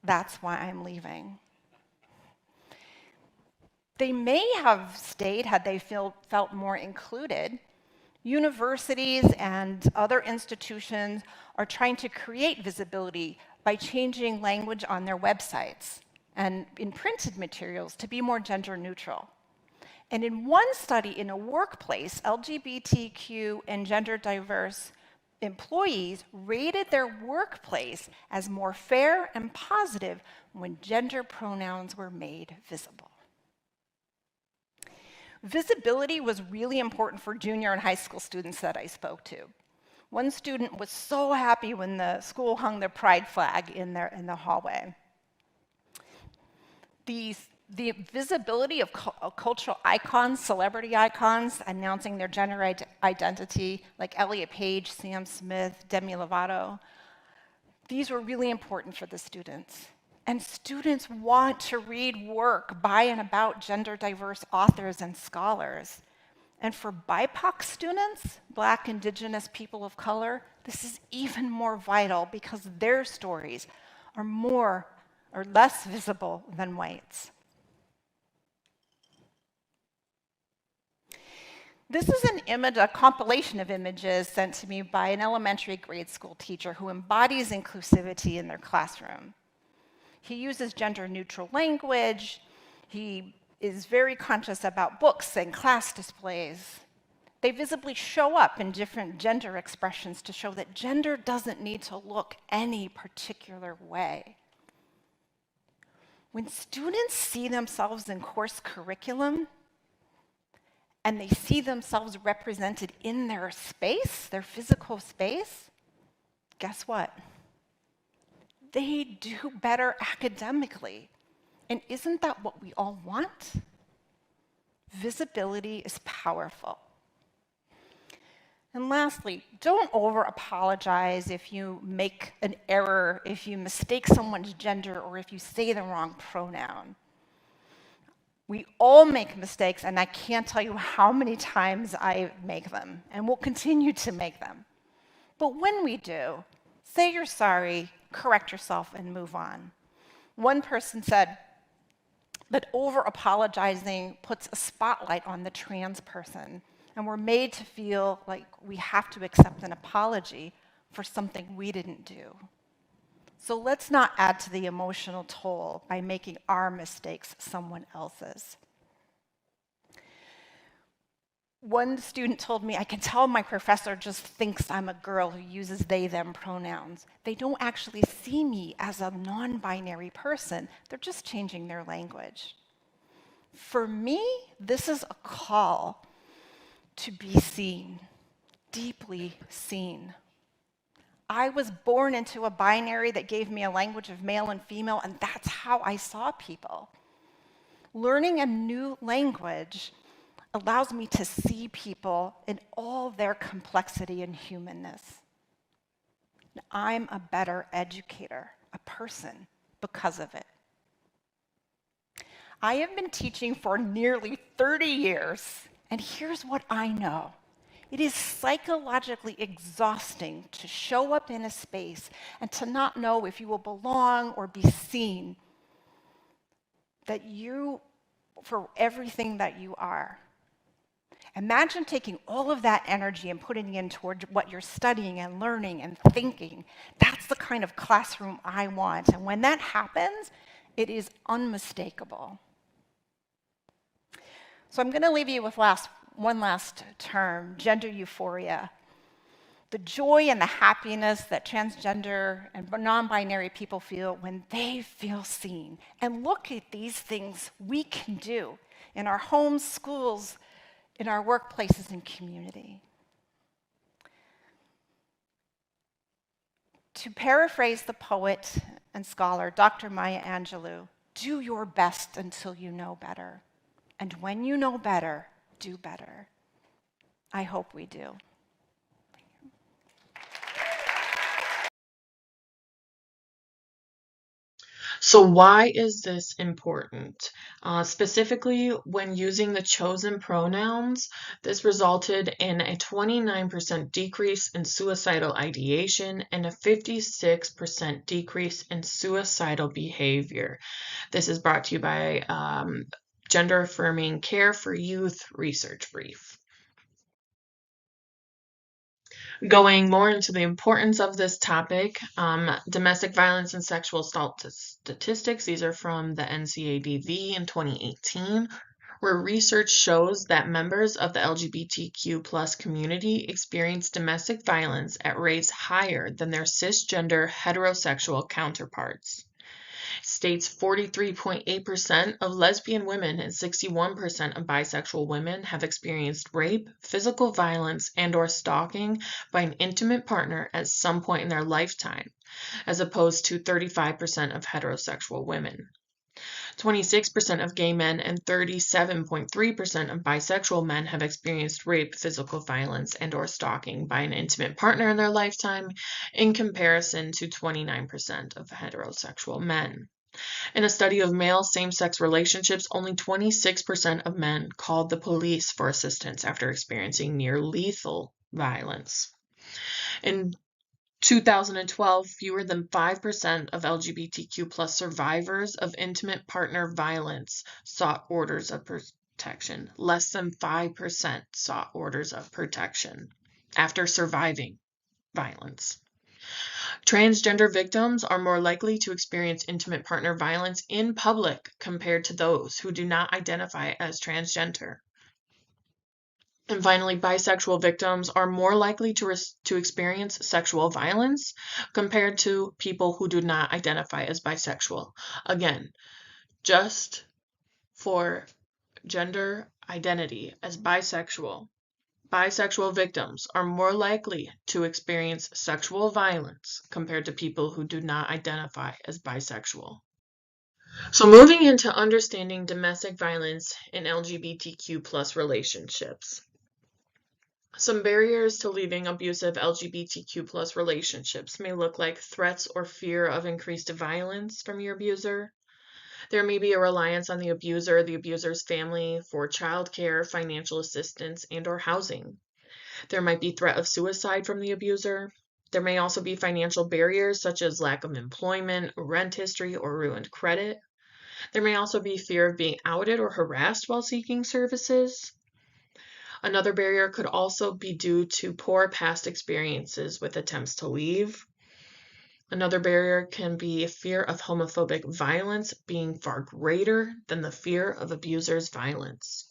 "That's why I'm leaving." They may have stayed had they felt more included. Universities and other institutions are trying to create visibility by changing language on their websites and in printed materials to be more gender neutral. And in one study in a workplace, LGBTQ and gender diverse employees rated their workplace as more fair and positive when gender pronouns were made visible. Visibility was really important for junior and high school students that I spoke to. One student was so happy when the school hung their pride flag in the hallway. The visibility of cultural icons, celebrity icons, announcing their gender identity, like Elliot Page, Sam Smith, Demi Lovato, these were really important for the students. And students want to read work by and about gender diverse authors and scholars. And for BIPOC students, Black, Indigenous, people of color, this is even more vital because their stories are more or less visible than whites. This is an image, a compilation of images sent to me by an elementary grade school teacher who embodies inclusivity in their classroom. He uses gender-neutral language. He is very conscious about books and class displays. They visibly show up in different gender expressions to show that gender doesn't need to look any particular way. When students see themselves in course curriculum, and they see themselves represented in their space, their physical space, guess what? They do better academically. And isn't that what we all want? Visibility is powerful. And lastly, don't over-apologize if you make an error, if you mistake someone's gender, or if you say the wrong pronoun. We all make mistakes, and I can't tell you how many times I make them, and will continue to make them. But when we do, say you're sorry, correct yourself, and move on. One person said that over-apologizing puts a spotlight on the trans person, and we're made to feel like we have to accept an apology for something we didn't do. So let's not add to the emotional toll by making our mistakes someone else's. One student told me, "I can tell my professor just thinks I'm a girl who uses they, them pronouns. They don't actually see me as a non-binary person. They're just changing their language." For me, this is a call to be seen, deeply seen. I was born into a binary that gave me a language of male and female, and that's how I saw people. Learning a new language allows me to see people in all their complexity and humanness. I'm a better educator, a person, because of it. I have been teaching for nearly 30 years, and here's what I know. It is psychologically exhausting to show up in a space and to not know if you will belong or be seen, that you, for everything that you are. Imagine taking all of that energy and putting it in toward what you're studying and learning and thinking. That's the kind of classroom I want. And when that happens, it is unmistakable. So I'm going to leave you with one last term, gender euphoria. the joy and the happiness that transgender and non-binary people feel when they feel seen. And look at these things we can do in our homes, schools, in our workplaces and community. To paraphrase the poet and scholar Dr. Maya Angelou, do your best until you know better. And when you know better, do better. I hope we do. So why is this important? Specifically, when using the chosen pronouns, this resulted in a 29% decrease in suicidal ideation and a 56% decrease in suicidal behavior. This is brought to you by Gender Affirming Care for Youth Research Brief. Going more into the importance of this topic, domestic violence and sexual assault statistics, these are from the NCADV in 2018, where research shows that members of the LGBTQ plus community experience domestic violence at rates higher than their cisgender heterosexual counterparts. States 43.8% of lesbian women and 61% of bisexual women have experienced rape, physical violence, and/or stalking by an intimate partner at some point in their lifetime, as opposed to 35% of heterosexual women. 26% of gay men and 37.3% of bisexual men have experienced rape, physical violence, and/or stalking by an intimate partner in their lifetime, in comparison to 29% of heterosexual men. In a study of male same-sex relationships, only 26% of men called the police for assistance after experiencing near-lethal violence. In 2012, fewer than 5% of LGBTQ plus survivors of intimate partner violence sought orders of protection. Less than 5% sought orders of protection after surviving violence. Transgender victims are more likely to experience intimate partner violence in public compared to those who do not identify as transgender. And finally, bisexual victims are more likely to experience sexual violence compared to people who do not identify as bisexual. Again, just for gender identity as bisexual, bisexual victims are more likely to experience sexual violence compared to people who do not identify as bisexual. So moving into understanding domestic violence in LGBTQ plus relationships. Some barriers to leaving abusive LGBTQ plus relationships may look like threats or fear of increased violence from your abuser. There may be a reliance on the abuser or the abuser's family for childcare, financial assistance, and/or housing. There might be threat of suicide from the abuser. There may also be financial barriers such as lack of employment, rent history, or ruined credit. There may also be fear of being outed or harassed while seeking services. Another barrier could also be due to poor past experiences with attempts to leave. Another barrier can be a fear of homophobic violence being far greater than the fear of abuser's violence.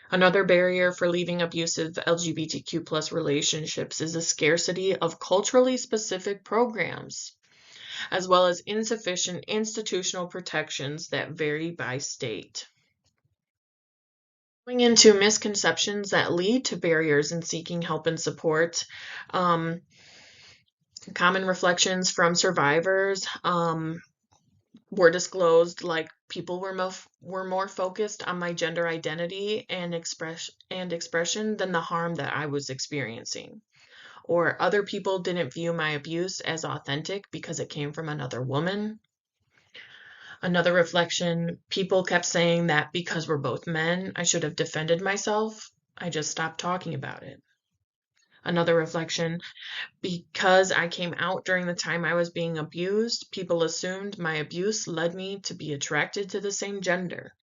Another barrier for leaving abusive LGBTQ plus relationships is a scarcity of culturally specific programs, as well as insufficient institutional protections that vary by state. Going into misconceptions that lead to barriers in seeking help and support, common reflections from survivors were disclosed, like people were more focused on my gender identity and expression than the harm that I was experiencing. Or other people didn't view my abuse as authentic because it came from another woman. Another reflection, people kept saying that because we're both men, I should have defended myself. I just stopped talking about it. Another reflection, because I came out during the time I was being abused, people assumed my abuse led me to be attracted to the same gender.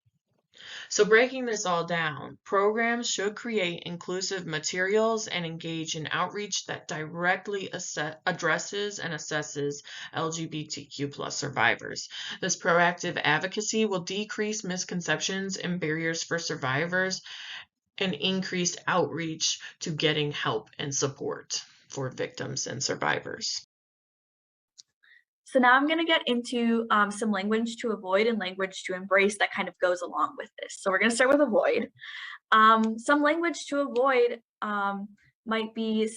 So breaking this all down, programs should create inclusive materials and engage in outreach that directly addresses and assesses LGBTQ plus survivors. This proactive advocacy will decrease misconceptions and barriers for survivors and increased outreach to getting help and support for victims and survivors. So now I'm going to get into some language to avoid and language to embrace that kind of goes along with this. So we're going to start with avoid. Some language to avoid might be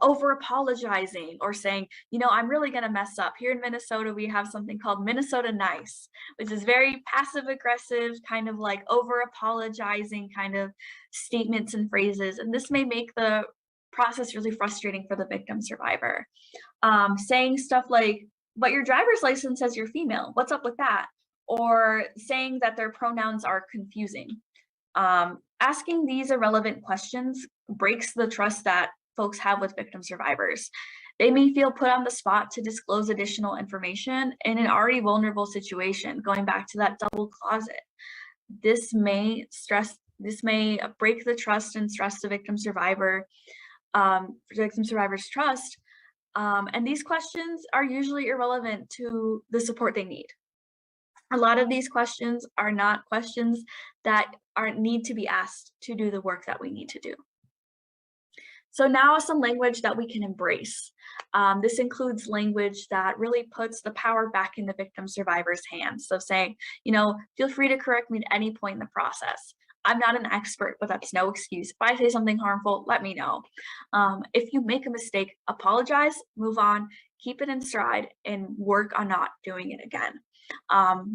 over apologizing or saying, I'm really going to mess up. Here in Minnesota, we have something called Minnesota Nice, which is very passive aggressive, kind of like over apologizing kind of statements and phrases. And this may make the process really frustrating for the victim survivor. Saying stuff like, but your driver's license says you're female. What's up with that? Or saying that their pronouns are confusing. Asking these irrelevant questions breaks the trust that folks have with victim survivors. They may feel put on the spot to disclose additional information in an already vulnerable situation, going back to that double closet. This may break the trust and stress the victim survivor's trust. And these questions are usually irrelevant to the support they need. A lot of these questions are not questions that need to be asked to do the work that we need to do. So now some language that we can embrace. This includes language that really puts the power back in the victim survivor's hands. So saying, feel free to correct me at any point in the process. I'm not an expert, but that's no excuse. If I say something harmful, let me know. If you make a mistake, apologize, move on, keep it in stride, and work on not doing it again.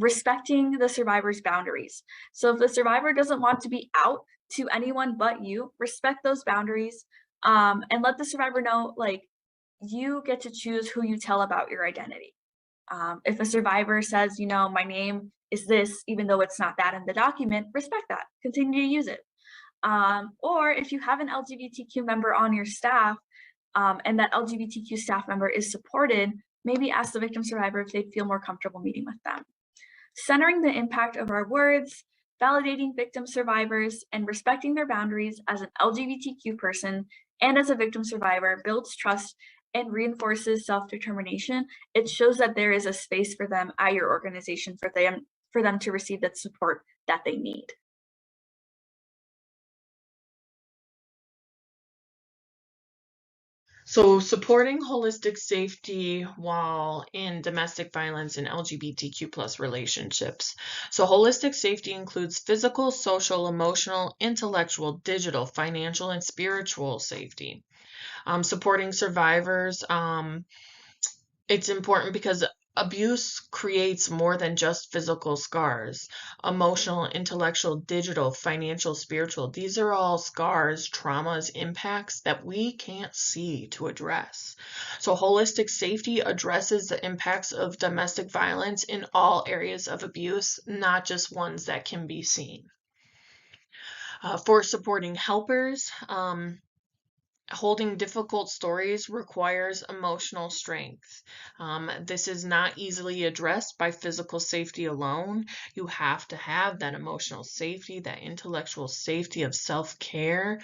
Respecting the survivor's boundaries. So if the survivor doesn't want to be out to anyone but you, respect those boundaries, and let the survivor know, you get to choose who you tell about your identity. If a survivor says, my name is this, even though it's not that in the document, respect that, continue to use it. Or if you have an LGBTQ member on your staff, and that LGBTQ staff member is supported, maybe ask the victim survivor if they'd feel more comfortable meeting with them. Centering the impact of our words, validating victim survivors, and respecting their boundaries as an LGBTQ person and as a victim survivor builds trust and reinforces self-determination. It shows that there is a space for them at your organization for them to receive that support that they need. So supporting holistic safety while in domestic violence and LGBTQ plus relationships. So holistic safety includes physical, social, emotional, intellectual, digital, financial, and spiritual safety. Supporting survivors, it's important because abuse creates more than just physical scars. Emotional, intellectual, digital, financial, spiritual. These are all scars, traumas, impacts that we can't see to address. So holistic safety addresses the impacts of domestic violence in all areas of abuse, not just ones that can be seen. For supporting helpers, holding difficult stories requires emotional strength. This is not easily addressed by physical safety alone. You have to have that emotional safety, that intellectual safety of self-care.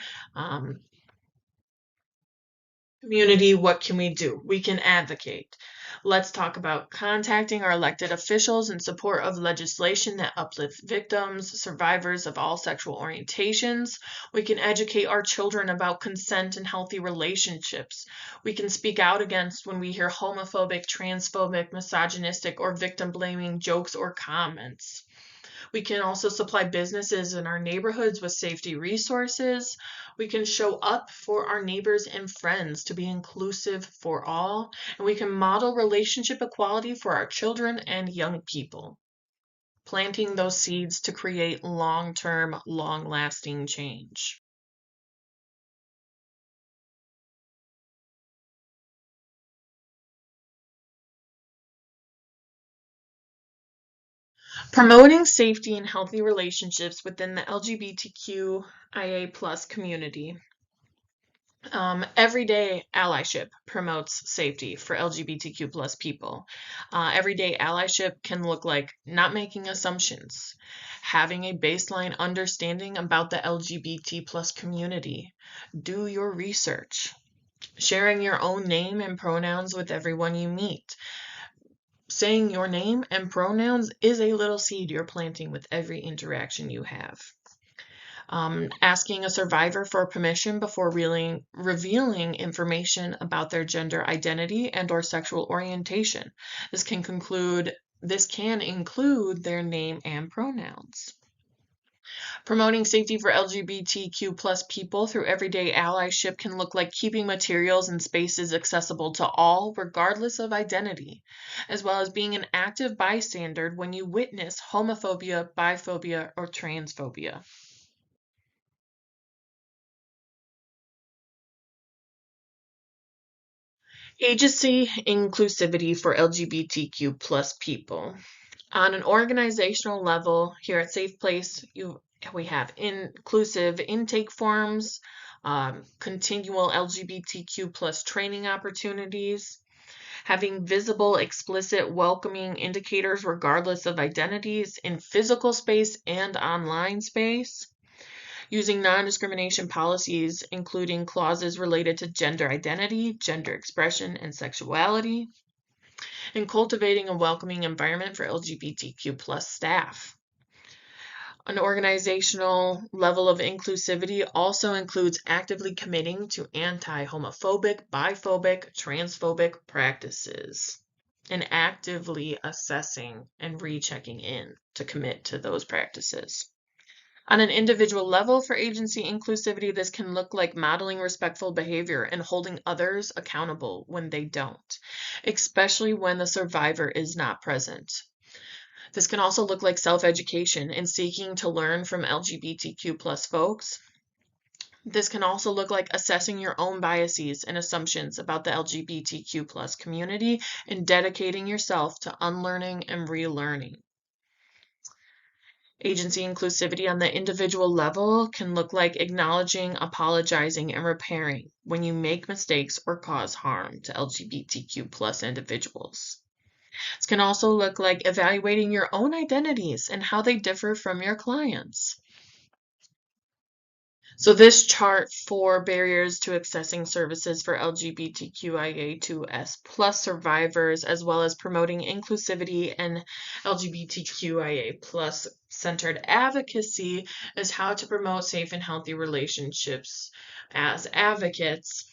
Community, what can we do? We can advocate. Let's talk about contacting our elected officials in support of legislation that uplifts victims, survivors of all sexual orientations. We can educate our children about consent and healthy relationships. We can speak out against when we hear homophobic, transphobic, misogynistic, or victim-blaming jokes or comments. We can also supply businesses in our neighborhoods with safety resources. We can show up for our neighbors and friends to be inclusive for all. And we can model relationship equality for our children and young people, planting those seeds to create long-term, long-lasting change. Promoting safety and healthy relationships within the LGBTQIA+ community. Everyday allyship promotes safety for LGBTQ plus people. Everyday allyship can look like not making assumptions, having a baseline understanding about the LGBT plus community, do your research, sharing your own name and pronouns with everyone you meet. Saying your name and pronouns is a little seed you're planting with every interaction you have. Asking a survivor for permission before revealing information about their gender identity and or sexual orientation. This can include their name and pronouns. Promoting safety for LGBTQ plus people through everyday allyship can look like keeping materials and spaces accessible to all, regardless of identity, as well as being an active bystander when you witness homophobia, biphobia, or transphobia. Agency inclusivity for LGBTQ plus people. On an organizational level, here at Safe Place, we have inclusive intake forms, continual LGBTQ plus training opportunities, having visible, explicit, welcoming indicators regardless of identities in physical space and online space, using non-discrimination policies, including clauses related to gender identity, gender expression, and sexuality, and cultivating a welcoming environment for LGBTQ plus staff. An organizational level of inclusivity also includes actively committing to anti-homophobic, biphobic, transphobic practices and actively assessing and rechecking in to commit to those practices. On an individual level for agency inclusivity, this can look like modeling respectful behavior and holding others accountable when they don't, especially when the survivor is not present. This can also look like self-education and seeking to learn from LGBTQ plus folks. This can also look like assessing your own biases and assumptions about the LGBTQ plus community and dedicating yourself to unlearning and relearning. Agency inclusivity on the individual level can look like acknowledging, apologizing, and repairing when you make mistakes or cause harm to LGBTQ plus individuals. This can also look like evaluating your own identities and how they differ from your clients. So this chart for barriers to accessing services for LGBTQIA2S plus survivors, as well as promoting inclusivity and LGBTQIA plus centered advocacy, is how to promote safe and healthy relationships as advocates.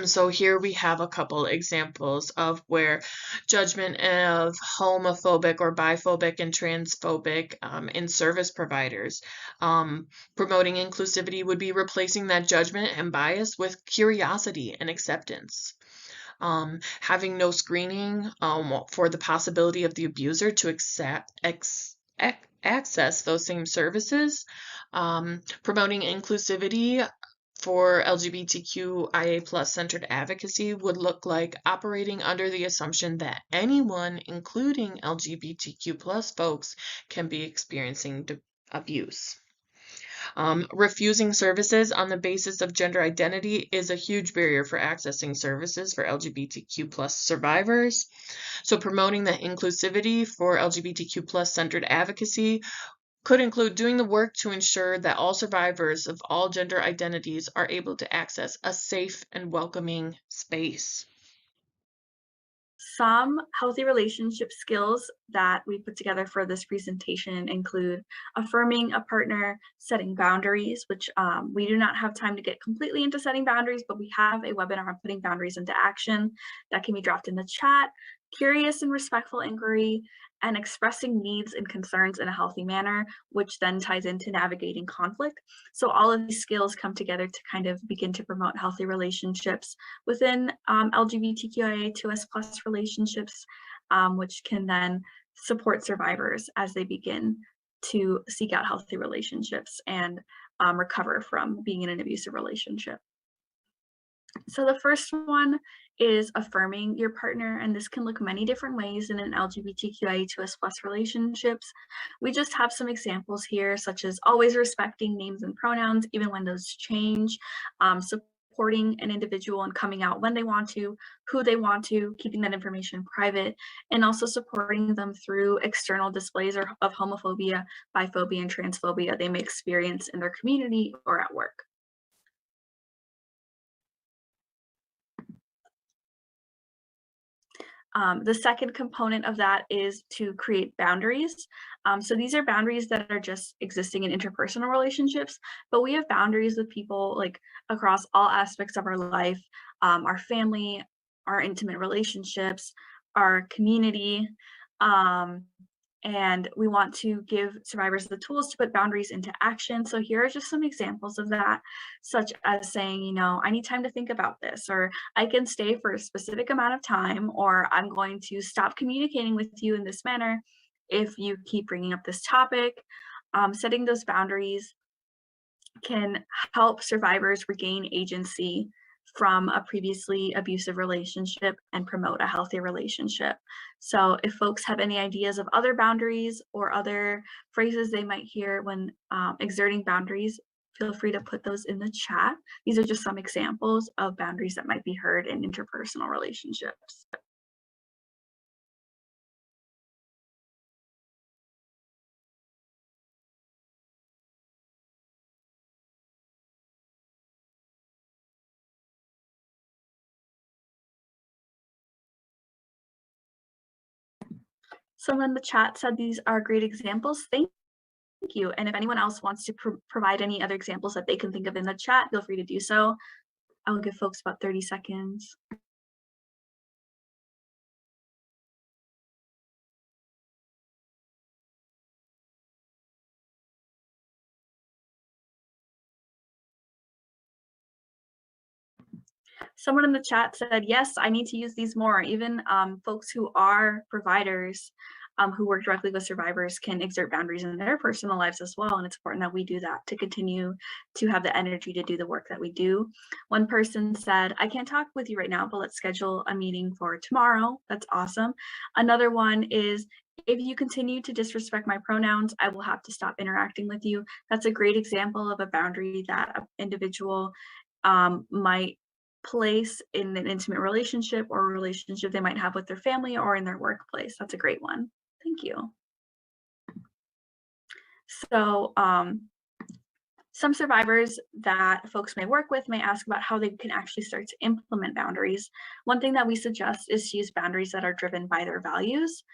So here we have a couple examples of where judgment of homophobic or biphobic and transphobic in service providers. Promoting inclusivity would be replacing that judgment and bias with curiosity and acceptance. Having no screening for the possibility of the abuser to access those same services. Promoting inclusivity for LGBTQIA plus centered advocacy would look like operating under the assumption that anyone, including LGBTQ plus folks, can be experiencing abuse. Refusing services on the basis of gender identity is a huge barrier for accessing services for LGBTQ plus survivors. So promoting the inclusivity for LGBTQ plus centered advocacy could include doing the work to ensure that all survivors of all gender identities are able to access a safe and welcoming space. Some healthy relationship skills that we put together for this presentation include affirming a partner, setting boundaries, which we do not have time to get completely into setting boundaries, but we have a webinar on putting boundaries into action that can be dropped in the chat, curious and respectful inquiry, and expressing needs and concerns in a healthy manner, which then ties into navigating conflict. So all of these skills come together to kind of begin to promote healthy relationships within LGBTQIA2S plus relationships, which can then support survivors as they begin to seek out healthy relationships and recover from being in an abusive relationship. So the first one is affirming your partner, and this can look many different ways in an LGBTQIA2S plus relationships. We just have some examples here, such as always respecting names and pronouns, even when those change, supporting an individual and coming out when they want to, who they want to, keeping that information private, and also supporting them through external displays of homophobia, biphobia, and transphobia they may experience in their community or at work. The second component of that is to create boundaries. So these are boundaries that are just existing in interpersonal relationships, but we have boundaries with people like across all aspects of our life, our family, our intimate relationships, our community. And we want to give survivors the tools to put boundaries into action. So here are just some examples of that, such as saying, you know, I need time to think about this, or I can stay for a specific amount of time, or I'm going to stop communicating with you in this manner if you keep bringing up this topic. Setting those boundaries can help survivors regain agency from a previously abusive relationship and promote a healthy relationship. So if folks have any ideas of other boundaries or other phrases they might hear when exerting boundaries, feel free to put those in the chat. These are just some examples of boundaries that might be heard in interpersonal relationships. Someone in the chat said these are great examples. Thank you. And if anyone else wants to provide any other examples that they can think of in the chat, feel free to do so. I will give folks about 30 seconds. Someone in the chat said, yes, I need to use these more. Even folks who are providers who work directly with survivors can exert boundaries in their personal lives as well. And it's important that we do that to continue to have the energy to do the work that we do. One person said, I can't talk with you right now, but let's schedule a meeting for tomorrow. That's awesome. Another one is, if you continue to disrespect my pronouns, I will have to stop interacting with you. That's a great example of a boundary that an individual might place in an intimate relationship or a relationship they might have with their family or in their workplace. That's a great one. Thank you. So some survivors that folks may work with may ask about how they can actually start to implement boundaries. One thing that we suggest is to use boundaries that are driven by their values.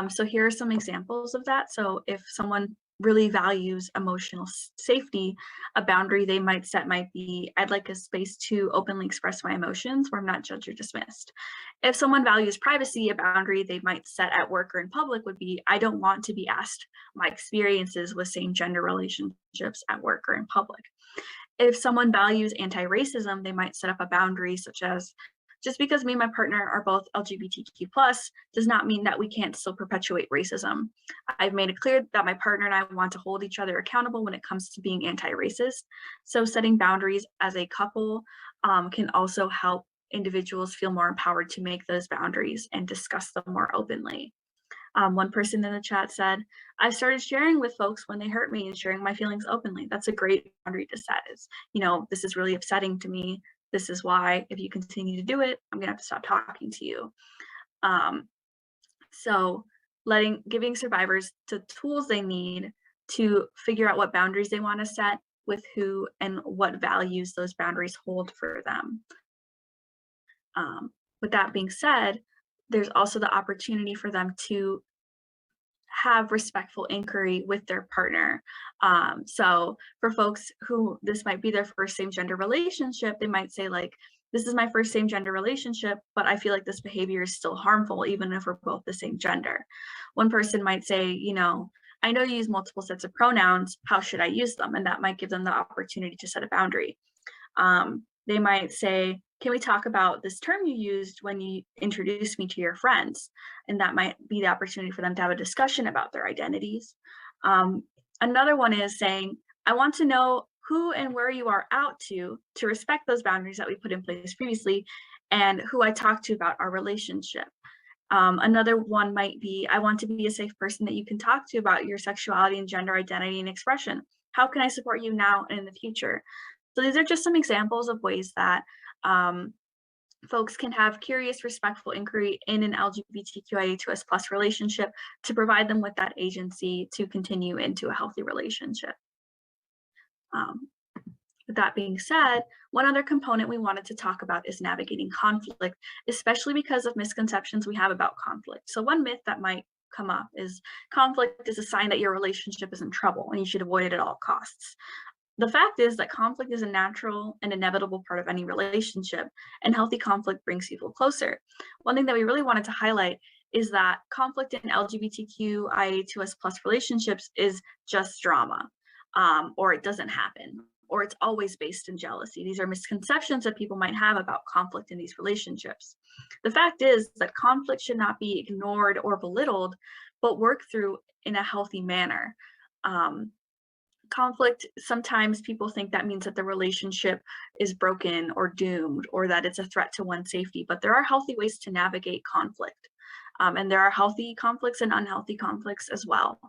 So here are some examples of that. So if someone really values emotional safety, a boundary they might set might be, I'd like a space to openly express my emotions where I'm not judged or dismissed. If someone values privacy, a boundary they might set at work or in public would be, I don't want to be asked my experiences with same gender relationships at work or in public. If someone values anti-racism, they might set up a boundary such as, just because me and my partner are both LGBTQ plus does not mean that we can't still perpetuate racism. I've made it clear that my partner and I want to hold each other accountable when it comes to being anti-racist. So setting boundaries as a couple can also help individuals feel more empowered to make those boundaries and discuss them more openly. One person in the chat said, I started sharing with folks when they hurt me and sharing my feelings openly. That's a great boundary to set. Is, you know, this is really upsetting to me. This is why, if you continue to do it, I'm gonna have to stop talking to you. So giving survivors the tools they need to figure out what boundaries they want to set with who and what values those boundaries hold for them. With that being said, there's also the opportunity for them to have respectful inquiry with their partner. So for folks who this might be their first same gender relationship, they might say like, this is my first same gender relationship, but I feel like this behavior is still harmful, even if we're both the same gender. One person might say, you know, I know you use multiple sets of pronouns, how should I use them? And that might give them the opportunity to set a boundary. They might say, can we talk about this term you used when you introduced me to your friends? And that might be the opportunity for them to have a discussion about their identities. Another one is saying, I want to know who and where you are out to respect those boundaries that we put in place previously and who I talk to about our relationship. Another one might be, I want to be a safe person that you can talk to about your sexuality and gender identity and expression. How can I support you now and in the future? So these are just some examples of ways that folks can have curious, respectful inquiry in an LGBTQIA2S+ relationship to provide them with that agency to continue into a healthy relationship. With that being said, one other component we wanted to talk about is navigating conflict, especially because of misconceptions we have about conflict. So one myth that might come up is conflict is a sign that your relationship is in trouble and you should avoid it at all costs. The fact is that conflict is a natural and inevitable part of any relationship, and healthy conflict brings people closer. One thing that we really wanted to highlight is that conflict in LGBTQIA2S plus relationships is just drama, or it doesn't happen, or it's always based in jealousy. These are misconceptions that people might have about conflict in these relationships. The fact is that conflict should not be ignored or belittled, but worked through in a healthy manner. Conflict, sometimes people think that means that the relationship is broken or doomed, or that it's a threat to one's safety, but there are healthy ways to navigate conflict. And there are healthy conflicts and unhealthy conflicts as well.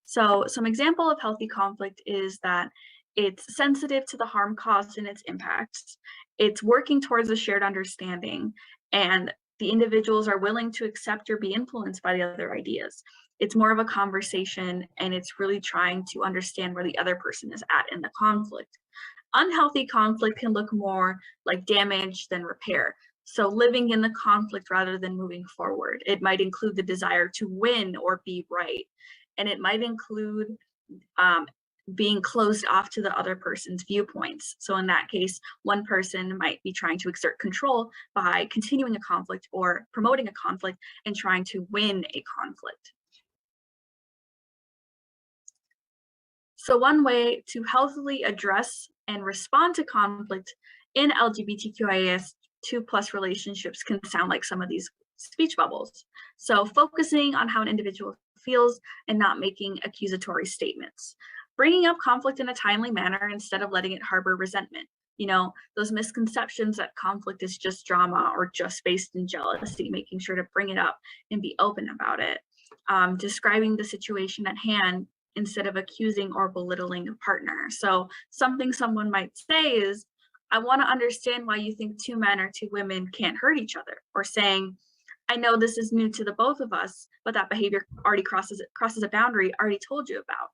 So some example of healthy conflict is that it's sensitive to the harm caused and its impacts. It's working towards a shared understanding, and the individuals are willing to accept or be influenced by the other ideas. It's more of a conversation, and it's really trying to understand where the other person is at in the conflict. Unhealthy conflict can look more like damage than repair. So living in the conflict rather than moving forward. It might include the desire to win or be right. And it might include being closed off to the other person's viewpoints. So in that case, one person might be trying to exert control by continuing a conflict or promoting a conflict and trying to win a conflict. So one way to healthily address and respond to conflict in LGBTQIA2+ relationships can sound like some of these speech bubbles. So focusing on how an individual feels and not making accusatory statements. Bringing up conflict in a timely manner instead of letting it harbor resentment. You know, those misconceptions that conflict is just drama or just based in jealousy, making sure to bring it up and be open about it. Describing the situation at hand instead of accusing or belittling a partner. So something someone might say is, I want to understand why you think two men or two women can't hurt each other. Or saying, I know this is new to the both of us, but that behavior already crosses a boundary I already told you about.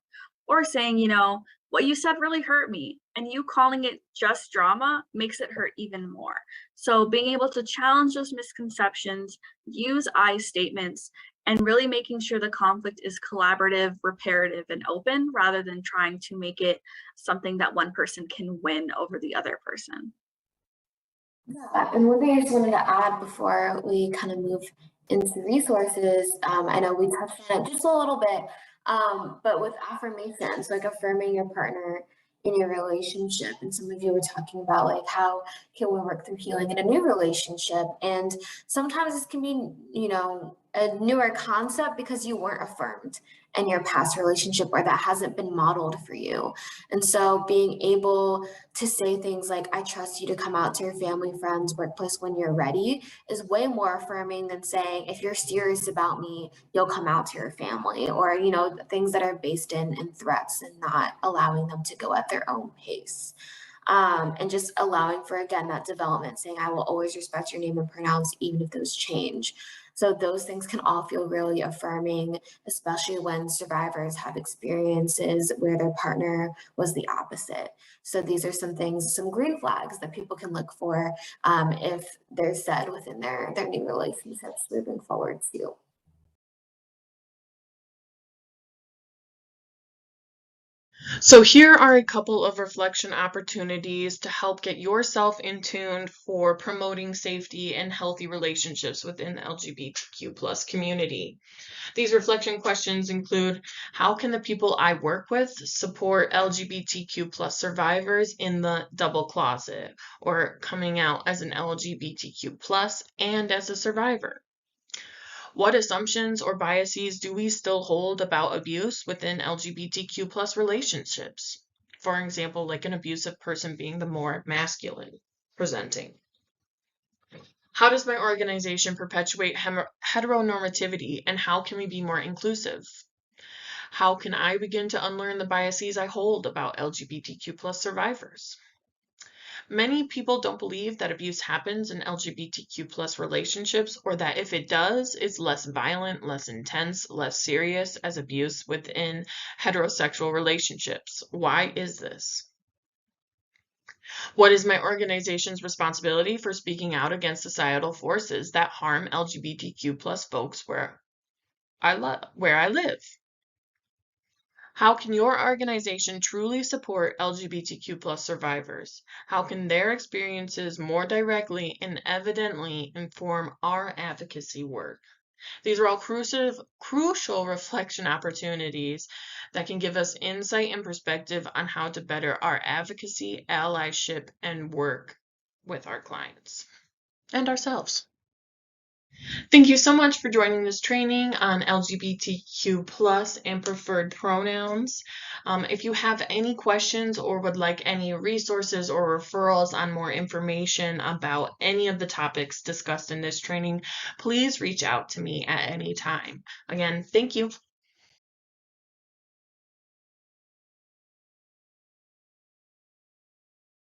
Or saying, you know, what you said really hurt me, and you calling it just drama makes it hurt even more. So being able to challenge those misconceptions, use I statements, and really making sure the conflict is collaborative, reparative, and open, rather than trying to make it something that one person can win over the other person. Yeah, and one thing I just wanted to add before we kind of move into resources, I know we touched on it just a little bit, but with affirmations, like affirming your partner in your relationship, and some of you were talking about like how can we work through healing in a new relationship, and sometimes this can be, you know, a newer concept because you weren't affirmed in your past relationship or that hasn't been modeled for you. And so being able to say things like, I trust you to come out to your family, friends, workplace when you're ready is way more affirming than saying, if you're serious about me, you'll come out to your family, or, you know, things that are based in threats and not allowing them to go at their own pace. And just allowing for, again, that development, saying, I will always respect your name and pronouns, even if those change. So those things can all feel really affirming, especially when survivors have experiences where their partner was the opposite. So these are some things, some green flags that people can look for if they're said within their new relationships moving forward too. So here are a couple of reflection opportunities to help get yourself in tune for promoting safety and healthy relationships within the LGBTQ+ community. These reflection questions include, how can the people I work with support LGBTQ+ survivors in the double closet, or coming out as an LGBTQ+ and as a survivor? What assumptions or biases do we still hold about abuse within LGBTQ+ relationships? For example, like an abusive person being the more masculine presenting. How does my organization perpetuate heteronormativity, and how can we be more inclusive? How can I begin to unlearn the biases I hold about LGBTQ+ survivors? Many people don't believe that abuse happens in LGBTQ+ relationships, or that if it does, it's less violent, less intense, less serious as abuse within heterosexual relationships. Why is this? What is my organization's responsibility for speaking out against societal forces that harm LGBTQ plus folks where I live? How can your organization truly support LGBTQ plus survivors? How can their experiences more directly and evidently inform our advocacy work? These are all crucial reflection opportunities that can give us insight and perspective on how to better our advocacy, allyship, and work with our clients and ourselves. Thank you so much for joining this training on LGBTQ plus and preferred pronouns. If you have any questions or would like any resources or referrals on more information about any of the topics discussed in this training, please reach out to me at any time. Again, thank you.